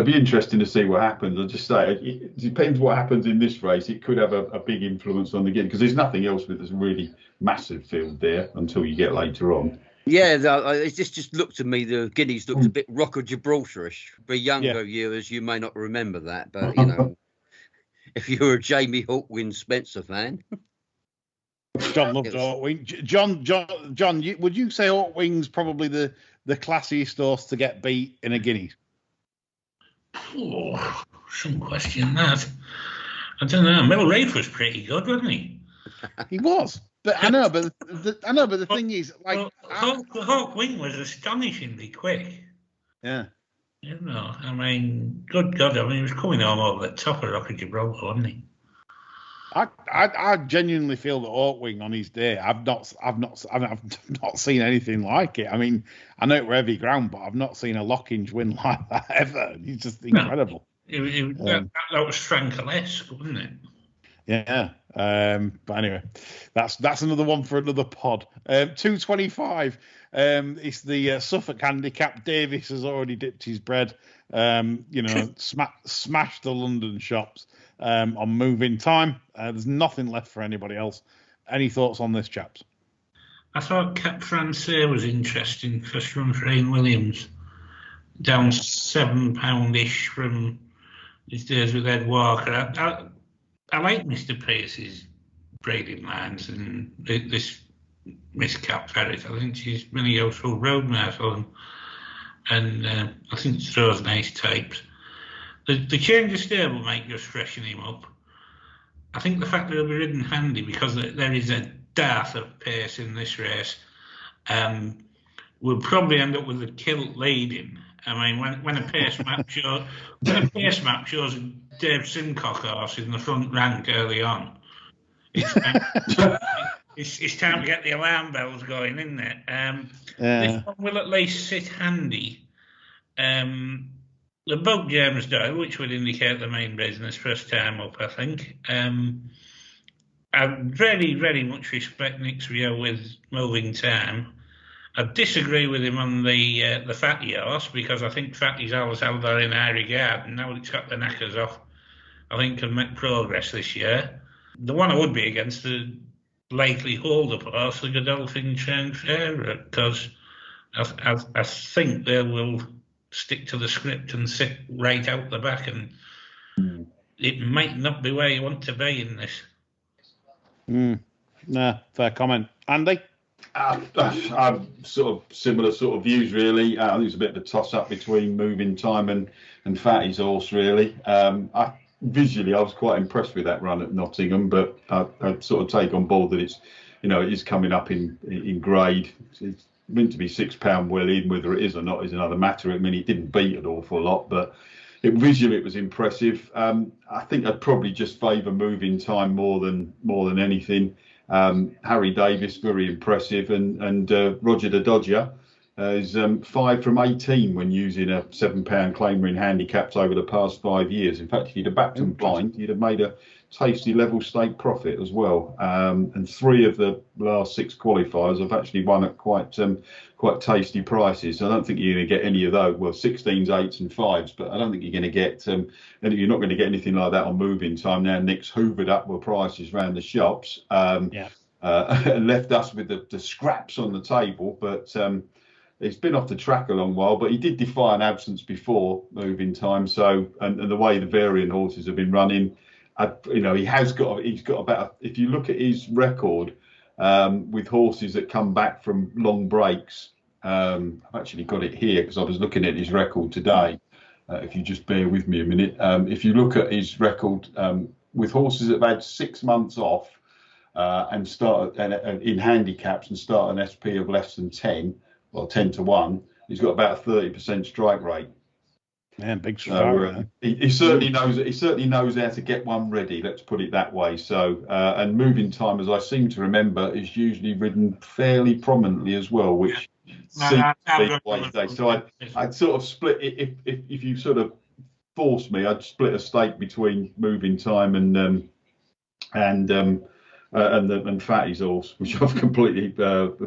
be interesting to see what happens. I'll just say it depends what happens in this race. It could have a big influence on the game, because there's nothing else with this really massive field there until you get later on. Yeah, it just looked to me, the Guineas looked a bit Rock of Gibraltarish. For younger viewers, you may not remember that, but if you're a Jamie Hawkwin Spencer fan. John loves Hawkwing. John, would you say Hawkwing's probably the classiest horse to get beat in a Guineas? Oh, some question that. I don't know. Mill Reef was pretty good, wasn't he? He was. But I know, but the thing is, like, Hawkwing was astonishingly quick. Yeah. I mean, good God! I mean, he was coming home over the top of Rock of Gibraltar, wasn't he? I genuinely feel that Hawkwing on his day, I've not seen anything like it. I mean, I know it were heavy ground, but I've not seen a Lockinge win like that ever. He's just incredible. That was Frankelesque, wasn't it? Yeah. But anyway, that's another one for another pod. 225. It's the Suffolk Handicap. Davis has already dipped his bread. Smashed the London shops on moving time. There's nothing left for anybody else. Any thoughts on this, chaps? I thought Cap Francais was interesting. First run for Ian Williams. Down £7-ish from his days with Ed Walker. I like Mr. Pearce's braiding lines and this Miss Cap Ferret. I think she's been a household road now for them. And I think she throws nice types. The change of stable might just freshen him up. I think the fact that he'll be ridden handy because there is a dearth of pace in this race. We'll probably end up with a kilt leading. I mean, when a pace map shows a Dave Simcock horse in the front rank early on, it's time to get the alarm bells going, isn't it? This one will at least sit handy. The Bug James Doyle, which would indicate the main business first time up, I think. I very, very much respect Nick's view with moving time. I disagree with him on the Fatty horse because I think Fatty's always held that in high regard, and now it's got the knackers off, I think can make progress this year. The one I would be against the likely hold-up horse, the Godolphin Changed Favourite, because I think they will stick to the script and sit right out the back, and it might not be where you want to be in this. Nah, fair comment. Andy? I'm sort of similar sort of views, really. I think it's a bit of a toss-up between moving time and Fatty's horse, really. Visually, I was quite impressed with that run at Nottingham, but I sort of take on board that it is coming up in grade. It's meant to be £6 well in, whether it is or not is another matter. I mean, it didn't beat an awful lot, but visually it was impressive. I think I'd probably just favour moving time more than anything. Harry Davis, very impressive, and Roger the Dodger is 5 from 18 when using a £7 claimer in handicaps over the past 5 years. In fact, if you'd have backed him blind, you'd have made a tasty level stake profit as well. And 3 of the last 6 qualifiers have actually won at quite tasty prices. I don't think you're going to get any of those. Well, 16s, 8s, and 5s, but I don't think you're going to get. You're not going to get anything like that on moving time. Now Nick's hoovered up with prices around the shops. Left us with the scraps on the table, but. It's been off the track a long while, but he did defy an absence before moving time. So, and the way the variant horses have been running, he's got about. If you look at his record with horses that come back from long breaks, I've actually got it here because I was looking at his record today. If you just bear with me a minute, if you look at his record with horses that have had 6 months off and start in handicaps and start an SP of less than 10. Well, 10 to 1, he's got about a 30% strike rate. Man, big strike. He certainly knows. He certainly knows how to get one ready. Let's put it that way. So, and moving time, as I seem to remember, is usually ridden fairly prominently as well, which seems to be the way today. So I'd sort of split. If you sort of force me, I'd split a stake between moving time and Fatty's horse, which I've completely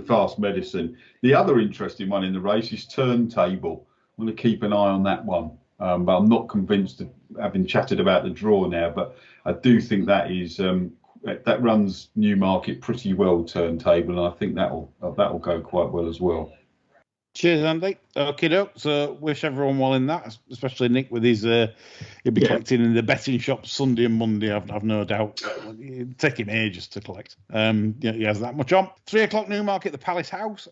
fast medicine. The other interesting one in the race is Turntable. I'm going to keep an eye on that one, but I'm not convinced, having chatted about the draw now, but I do think that is that runs Newmarket pretty well, Turntable, and I think that'll go quite well as well. Cheers, Andy. Okay, so wish everyone well in that, especially Nick with his. He'll be collecting in the betting shop Sunday and Monday. I've no doubt. It'll take him ages to collect. He has that much on. 3 o'clock Newmarket, the Palace House.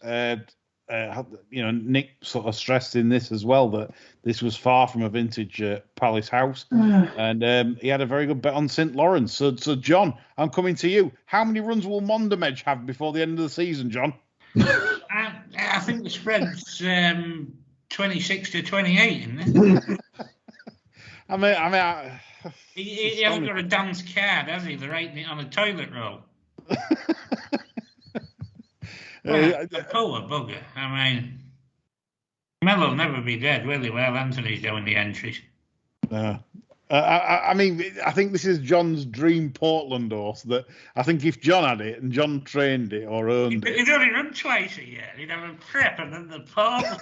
Nick sort of stressed in this as well that this was far from a vintage Palace House, and he had a very good bet on St Lawrence. So John, I'm coming to you. How many runs will Mondamedge have before the end of the season, John? I think the spread's 26 to 28, isn't it? He hasn't got a dance card, has he? They're writing it on a toilet roll. A poor bugger. I mean, Mel will never be dead, will he? Well, Anthony's doing the entries. I mean, I think this is John's dream Portland horse. That I think if John had it and John trained it or owned it, he'd only run twice a year. He'd have a prep and then the Portland.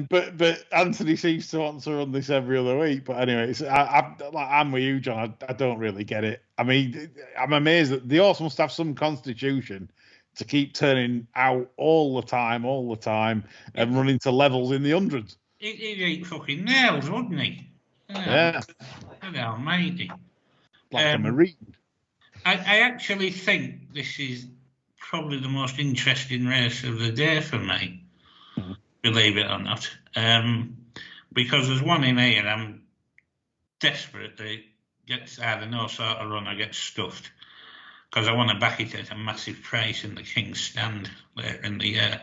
But Anthony seems to want to run this every other week. But anyway, I'm with you, John. I don't really get it. I mean, I'm amazed that the horse must have some constitution to keep turning out all the time, and running to levels in the hundreds. He'd eat fucking nails, wouldn't he? Yeah. God almighty. Like a marine. I actually think this is probably the most interesting race of the day for me, believe it or not. Because there's one in here I'm desperate that it gets either no sort of run or gets stuffed. Because I want to back it at a massive price in the King's Stand later in the year.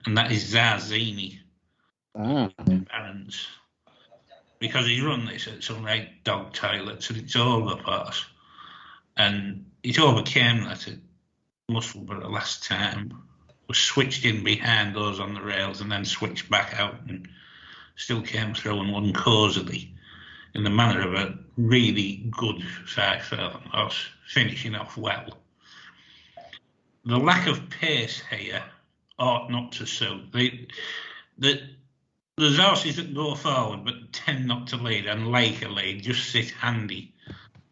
And that is Zarzini. Barons. Because he's run this at some right dog toilets and it's overpass. And it overcame that at Musselburgh last time. Was switched in behind those on the rails and then switched back out and still came through and won causally in the manner of a really good cycle horse, finishing off well. The lack of pace here ought not to suit. There's horses that go forward but tend not to lead and like a lead, just sit handy.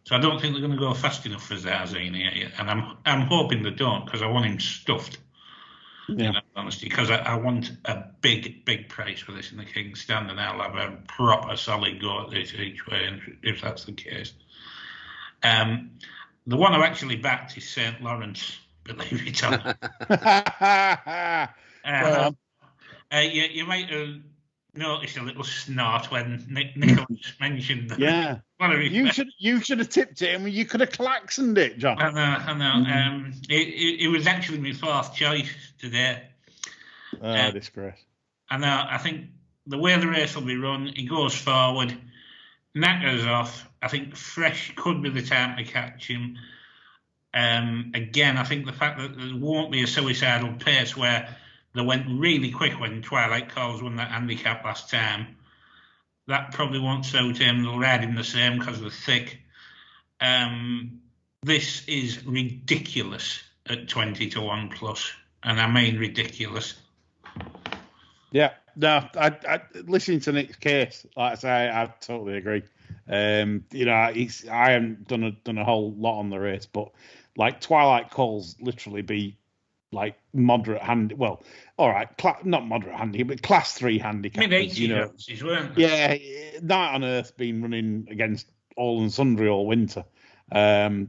So I don't think they're going to go fast enough for Zarzini here. And I'm hoping they don't because I want him stuffed. Yeah. In honesty, because I want a big price for this in the King's Stand, and I'll have a proper solid go at this each way, if that's the case. The one I actually backed is St. Lawrence, believe it or not. You might have noticed a little snort when Nicholas mentioned that. Yeah. You should have tipped it, and you could have klaxoned it, John. I know. It was actually my fourth choice today. Disgrace. I know. I think the way the race will be run, he goes forward, knackers off. I think Fresh could be the time to catch him. Again, I think the fact that there won't be a suicidal pace where they went really quick when Twilight Calls won that handicap last time. That probably won't suit him. They'll ride him the same because they're thick. This is ridiculous at 20 to 1 plus, and I mean ridiculous. Yeah, no, I listening to Nick's case, like I say, I totally agree. I haven't done a whole lot on the race, but like Twilight Calls literally be like moderate hand. Well, all right, not moderate handicap, but class 3 handicap. Mid-80s, weren't they? Yeah, Night on Earth been running against all and sundry all winter. I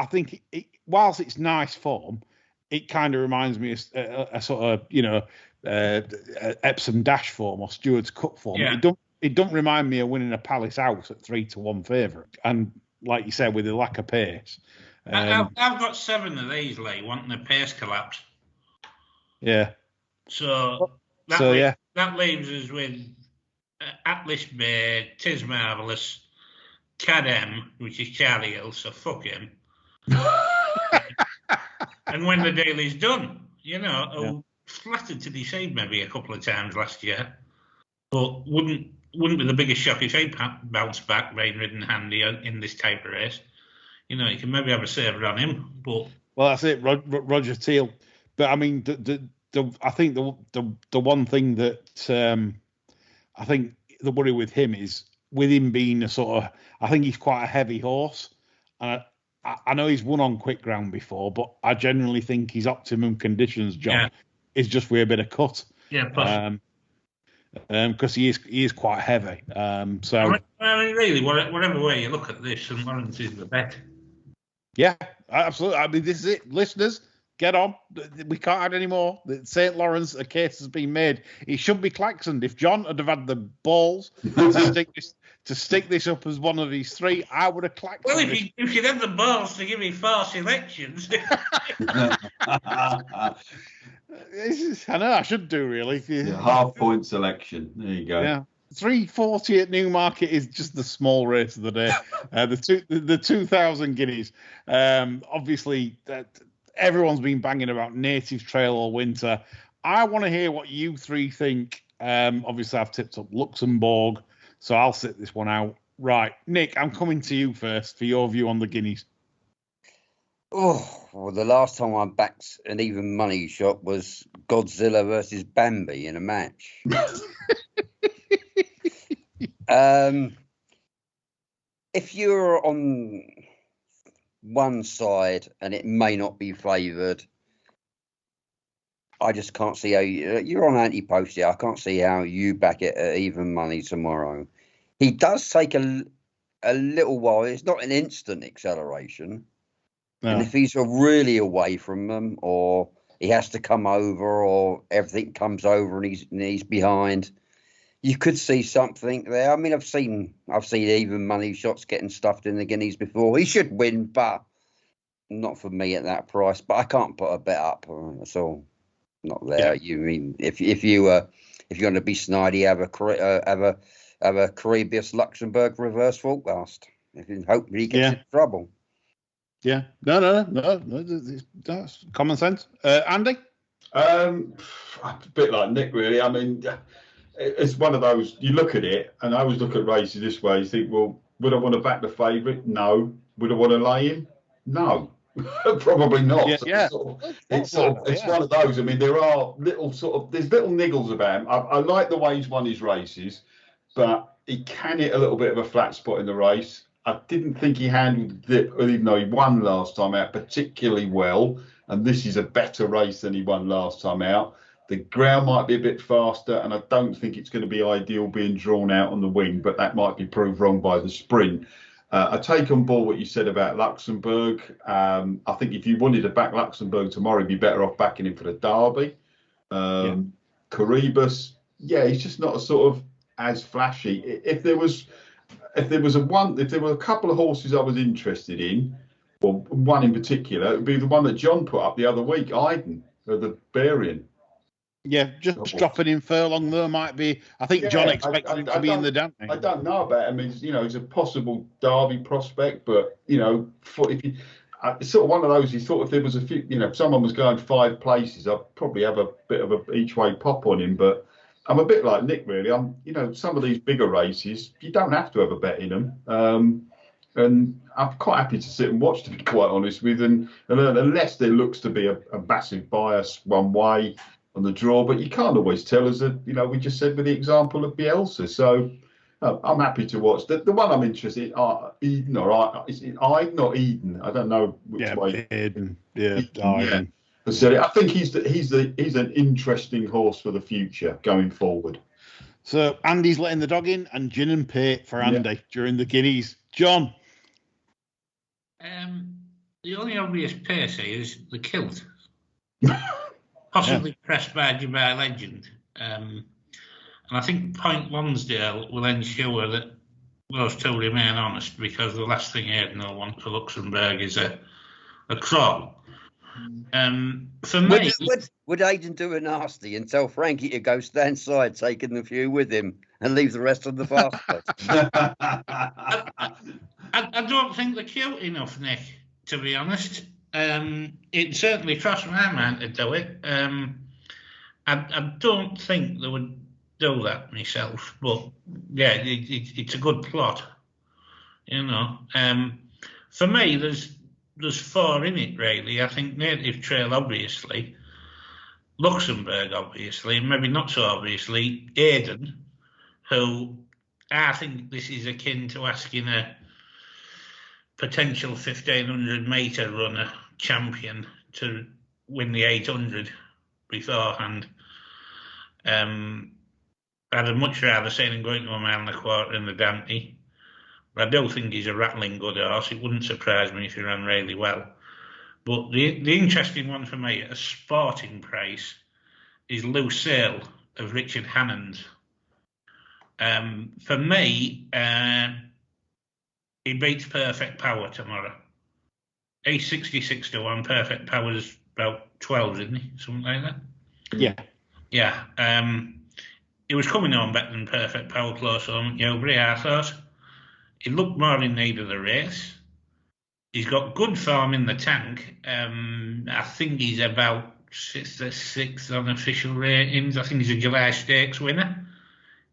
think whilst it's nice form, it kind of reminds me of a sort of Epsom Dash form or Stewards Cup form. Yeah. It don't remind me of winning a Palace House at 3 to 1 favourite. And like you said, with the lack of pace. I've got 7 of these, Lee, wanting a pace collapse. Yeah. So that leaves us with Atlas Bay, Tis Marvellous, Cadem, which is Charlie Hill, so fuck him. And When the Daily's Done, flattered to deceive maybe a couple of times last year, but wouldn't be the biggest shock if he bounced back, being ridden handy in this type of race. You can maybe have a saver on him, but that's it, Roger Teal. But I mean, I think the one thing that I think the worry with him is with him being a sort of, I think he's quite a heavy horse. I know he's won on quick ground before, but I generally think his optimum conditions, John, is just with a bit of cut. Yeah, possibly. Because he is quite heavy. So I mean, really, whatever way you look at this, St. Lawrence is the bet. Yeah, absolutely. I mean, this is it, listeners. Get on. We can't add any more. St. Lawrence, a case has been made. He should be klaxoned. If John had have had the balls to stick this up as one of these 3, I would have klaxoned. Well, if you'd had the balls to give me 4 selections. I know I should do really. Yeah, half-point selection. There you go. Yeah. 340 at Newmarket is just the small race of the day. The 2,000 guineas. Obviously, everyone's been banging about Native Trail all winter. I want to hear what you three think. Obviously, I've tipped up Luxembourg, so I'll sit this one out. Right, Nick, I'm coming to you first for your view on the Guineas. Oh, well, the last time I backed an even money shot was Godzilla versus Bambi in a match. If you're on one side and it may not be favoured, I just can't see how you're on anti-post here. I can't see how you back it at even money tomorrow. He does take a little while. It's not an instant acceleration. No. And if he's really away from them, or he has to come over, or everything comes over and he's behind, you could see something there. I mean, I've seen even money shots getting stuffed in the Guineas before. He should win, but not for me at that price. But I can't put a bet up. That's all. Not there. Yeah. You mean if you're going to be snidey, have a Caribbean Luxembourg reverse forecast. If you hope he gets in trouble. Yeah. No. That's common sense. Andy? A bit like Nick, really. I mean, it's one of those, you look at it, and I always look at races this way. You think, well, would I want to back the favourite? No. Would I want to lay him? No. Probably not. Yeah. It's one of those. I mean, there's little niggles about him. I like the way he's won his races, but he can hit a little bit of a flat spot in the race. I didn't think he handled it, even though he won last time out, particularly well. And this is a better race than he won last time out. The ground might be a bit faster, and I don't think it's going to be ideal being drawn out on the wing, but that might be proved wrong by the sprint. I take on board what you said about Luxembourg. I think if you wanted to back Luxembourg tomorrow, you'd be better off backing him for the Derby. Caribus, he's just not as flashy. If there were a couple of horses I was interested in, or one in particular, it would be the one that John put up the other week, Iden, the Barian. Yeah, just dropping in furlong there might be. I think John expected him to be in the damp. I don't know about him. He's a possible Derby prospect, but if you, it's sort of one of those. You thought if there was a few, if someone was going 5 places, I'd probably have a bit of a each way pop on him. But I'm a bit like Nick, really. Some of these bigger races, you don't have to have a bet in them. And I'm quite happy to sit and watch, to be quite honest with. And unless there looks to be a massive bias one way on the draw, but you can't always tell, as we just said with the example of Bielsa. So I'm happy to watch. The one I'm interested in, Eden, or is it Iden or Eden? I don't know which way. Eden. Eden. I think he's an interesting horse for the future going forward. So Andy's letting the dog in, and gin and pate for Andy during the Guineas. John. The only obvious pace is the Kilt. Possibly pressed by Dubai Legend. And I think Point Lonsdale will ensure that those two remain honest, because the last thing Aidan want for Luxembourg is a crawl. For me, would Aidan do a nasty and tell Frankie to go stand side, taking the few with him, and leave the rest on the fast place? I don't think they're cute enough, Nick, to be honest. It certainly crossed my mind to do it. I don't think they would do that myself, but it's a good plot, For me, there's 4 in it, really. I think Native Trail, obviously, Luxembourg, obviously, and maybe not so obviously, Aidan, who I think this is akin to asking a potential 1,500 metre runner champion to win the 800 beforehand. I'd have much rather seen him going to a mile and a quarter in the Dante. But I do think he's a rattling good horse. It wouldn't surprise me if he ran really well. But the interesting one for me at a sporting price is Lucille of Richard Hannon's. For me, he beats Perfect Power tomorrow. He's 66 to 1. Perfect Power's about 12, isn't he? Something like that. Yeah. He was coming on better than Perfect Power close home at Newbury, I thought. He looked more in need of the race. He's got good form in the tank. I think he's about sixth on official ratings. I think he's a July Stakes winner.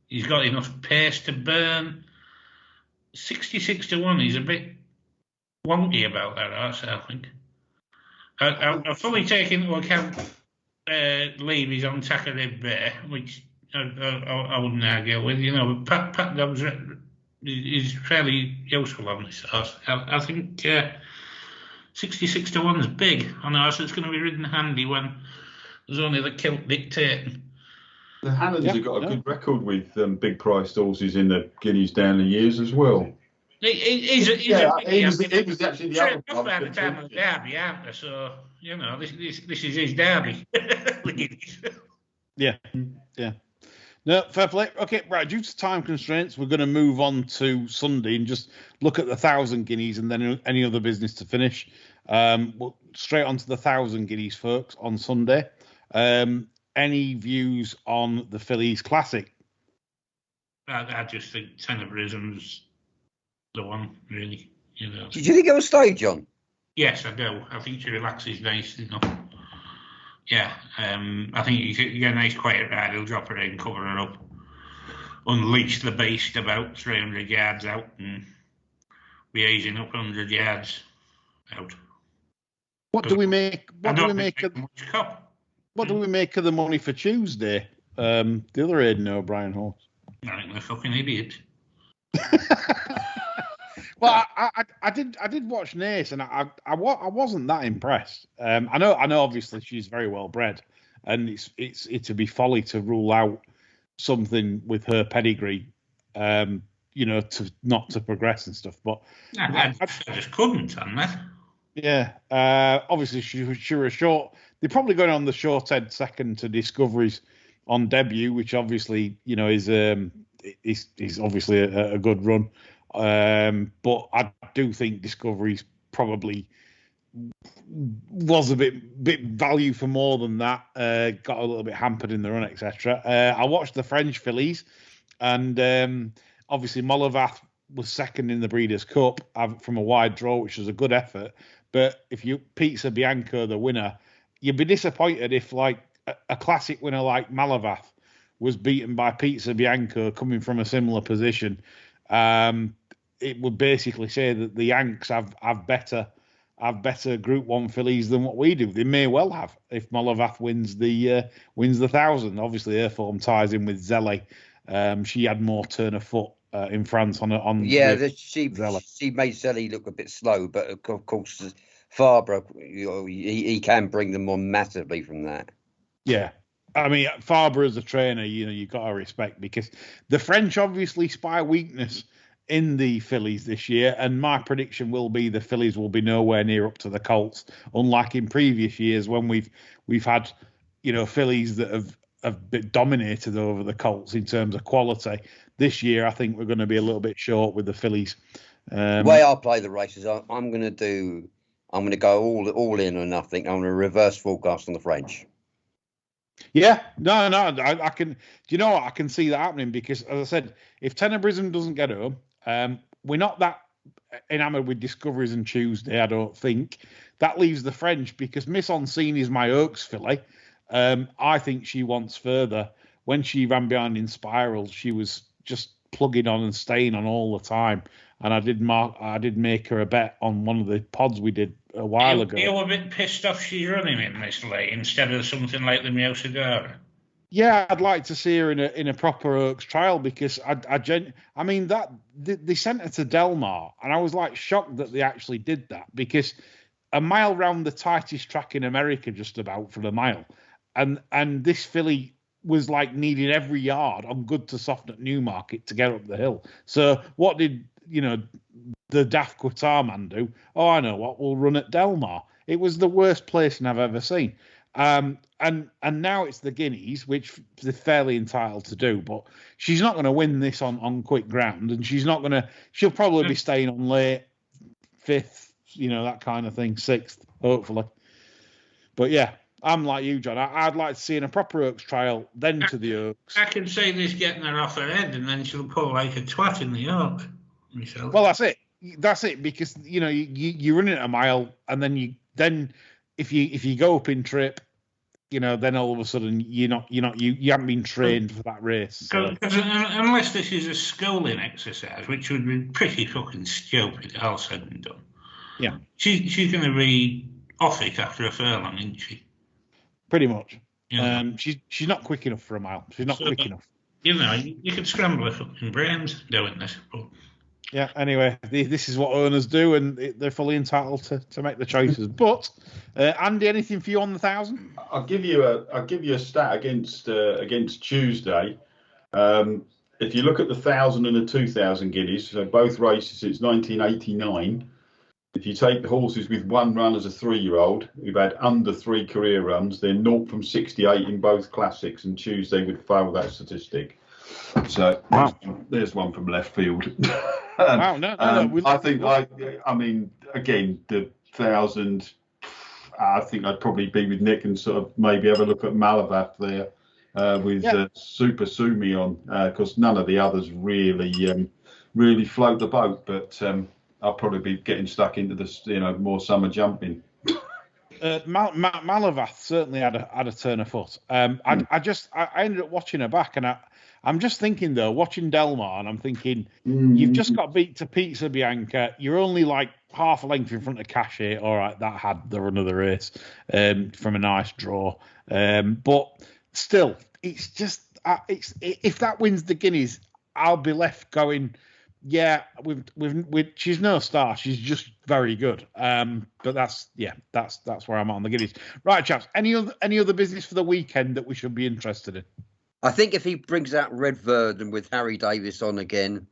He's got enough pace to burn. 66 to 1. He's a bit wonky about that horse, I think. I fully take into account Levy's on Tacarib Bay, which I wouldn't argue with. You know, Pat Dobbs is fairly useful on this horse. I think 66 to 1 is big on a horse that's going to be ridden handy when there's only the kilt dictating. The Hannons have got a good record with big priced horses in the Guineas down the years as well. He was actually the other one. By the time of the derby, aren't they? So, you know, this is his derby. Yeah. No, fair play. Okay, right. Due to time constraints, we're going to move on to Sunday and just look at the 1,000 guineas and then any other business to finish. We'll straight on to the 1,000 guineas, folks, on Sunday. Any views on the Fillies Classic? I just think Tenebrism's the one, really. You know. Did you think it was stayed, John? Yes, I do. I think she relaxes nice enough. Yeah, I think you get a nice quiet ride. He'll drop her in, cover her up, unleash the beast about 300 yards out, and be easing up 100 yards out. What do we make? What do we make of the money for Tuesday? The other Aidan O'Brien horse. I think they're fucking idiot. Well, I did watch Nace, and I wasn't that impressed. I know obviously she's very well bred, and it'd be folly to rule out something with her pedigree, you know, not to progress and stuff. But I just couldn't on that. Yeah, obviously she was short. They're probably going on the short head second to Discovery's on debut, which obviously, you know, is obviously a good run. But I do think Discovery's probably was a bit value for more than that. Got a little bit hampered in the run, etc. I watched the French fillies, and obviously Molavath was second in the Breeders' Cup from a wide draw, which was a good effort. But if you Pizza Bianco the winner, you'd be disappointed if like a classic winner like Malavath was beaten by Pizza Bianco coming from a similar position. It would basically say that the Yanks have better Group 1 fillies than what we do. They may well have if Molavath wins the 1,000. Obviously, her form ties in with Zelle. She had more turn of foot in France on she made Zelle look a bit slow, but of course Fabre, you know, he can bring them on massively from that. Yeah. I mean, Fabre as a trainer, you know, you've got to respect, because the French obviously spy weakness in the fillies this year, and my prediction will be the fillies will be nowhere near up to the colts, unlike in previous years when we've had, you know, fillies that have been dominated over the colts in terms of quality. This year, I think we're going to be a little bit short with the fillies. The way I play the races, I'm going to go all in or nothing. I'm going to reverse forecast on the French. Yeah, no, I can. Do you know what? I can see that happening because, as I said, if Tenebrism doesn't get home, we're not that enamoured with Discoveries and Tuesday, I don't think. That leaves the French, because Miss Onseen is my Oaks filly. I think she wants further. When she ran behind in Spiral, she was just plugging on and staying on all the time. And I did make her a bet on one of the pods we did a while ago. You're a bit pissed off she's running in this late instead of something like the Miosigara. Yeah, I'd like to see her in a proper Oaks trial, because I mean that they sent her to Del Mar, and I was like shocked that they actually did that, because a mile round the tightest track in America, just about for the mile, and this filly was like needing every yard on good to soft at Newmarket to get up the hill. So what did, you know, the daft Qatar man do? Oh, I know what, we'll run at Del Mar. It was the worst placing I've ever seen. And now it's the Guineas, which they're fairly entitled to do, but she's not going to win this on quick ground, and she'll probably be staying on late, 5th, you know, that kind of thing, 6th, hopefully. But yeah, I'm like you, John. I'd like to see in a proper Oaks trial, then to the Oaks. I can see this getting her off her head, and then she'll pull like a twat in the Oak. Well, that's it, because, you know, you run it a mile, and then if you go up in trip, then all of a sudden you haven't been trained for that race. So. Unless this is a schooling exercise, which would be pretty fucking stupid, all said and done. Yeah. She's going to be off it after a furlong, isn't she? Pretty much. Yeah. She's not quick enough for a mile. She's not quick enough. You could scramble her fucking brains doing this. But... Yeah, anyway, this is what owners do, and they're fully entitled to make the choices. But Andy, anything for you on the 1,000? I'll give you a stat against Tuesday. If you look at the 1,000 and the 2,000 guineas, so both races since 1989. If you take the horses with one run as a 3-year-old, who've had under 3 career runs, they're 0 from 68 in both classics, and Tuesday would fail that statistic. So there's one from left field. Wow, no. I mean, again, the 1,000. I think I'd probably be with Nick and sort of maybe have a look at Malavath there with Super Sumi on, because none of the others really float the boat. But I'll probably be getting stuck into this, more summer jumping. Malavath certainly had a turn of foot. I ended up watching her back, and I'm just thinking though, watching Delmar, and I'm thinking you've just got beat to Pizza Bianca. You're only like half a length in front of Cachet. All right, that had the run of the race from a nice draw, but still, it's just if that wins the Guineas, I'll be left going. Yeah, she's no star. She's just very good. But that's where I'm on the Guineas. Right, chaps. Any other business for the weekend that we should be interested in? I think if he brings out Red Verdon with Harry Davis on again,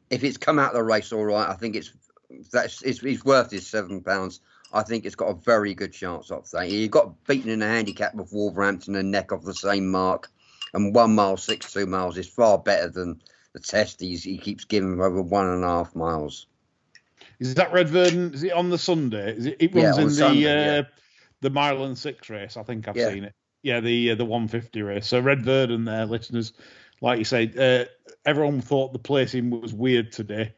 if it's come out of the race all right, I think it's worth his £7. I think it's got a very good chance of that. He got beaten in a handicap with Wolverhampton and Neck off the same mark, and 1 mile 6 2 miles is far better than the test he keeps giving over 1.5 miles. Is that Red Verdon? Is it on the Sunday? It runs in Sunday, the mile and 6 race. I think I've seen it. Yeah, the 150 race. So Red Verdon there, listeners. Like you say, everyone thought the placing was weird today.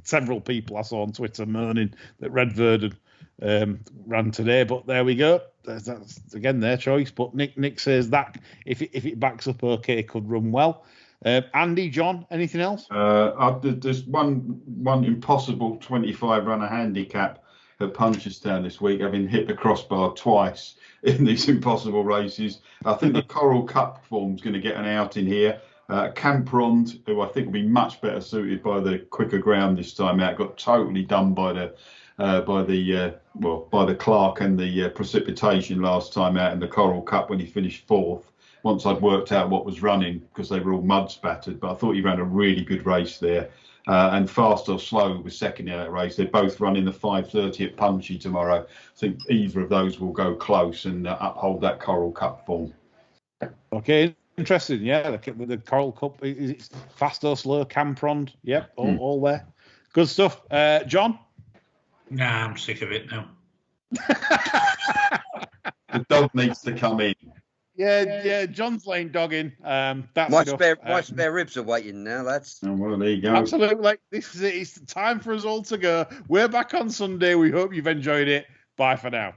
Several people I saw on Twitter moaning that Red Verdon ran today, but there we go. That's again their choice. But Nick says that if it backs up okay, could run well. Andy, John, anything else? There's one impossible 25 runner handicap at Punchestown this week, having hit the crossbar twice in these impossible races. I think the Coral Cup form's going to get an outing here. Camprond, who I think will be much better suited by the quicker ground this time out, got totally done by the Clark and the precipitation last time out in the Coral Cup when he finished 4th. Once I'd worked out what was running, because they were all mud spattered, but I thought he ran a really good race there. And Fast or Slow was second in that race. They both run in the 5:30 at Punchy tomorrow. I think either of those will go close and uphold that Coral Cup form. Okay, interesting. Yeah, the Coral Cup is Fast or Slow, Camprond. Yep, all there. Good stuff. John? Nah, I'm sick of it now. The dog needs to come in. Yeah, John's laying dog in. That's my enough. spare ribs are waiting now, lads. Oh, well, there you go. Absolutely. This is it. It's time for us all to go. We're back on Sunday. We hope you've enjoyed it. Bye for now.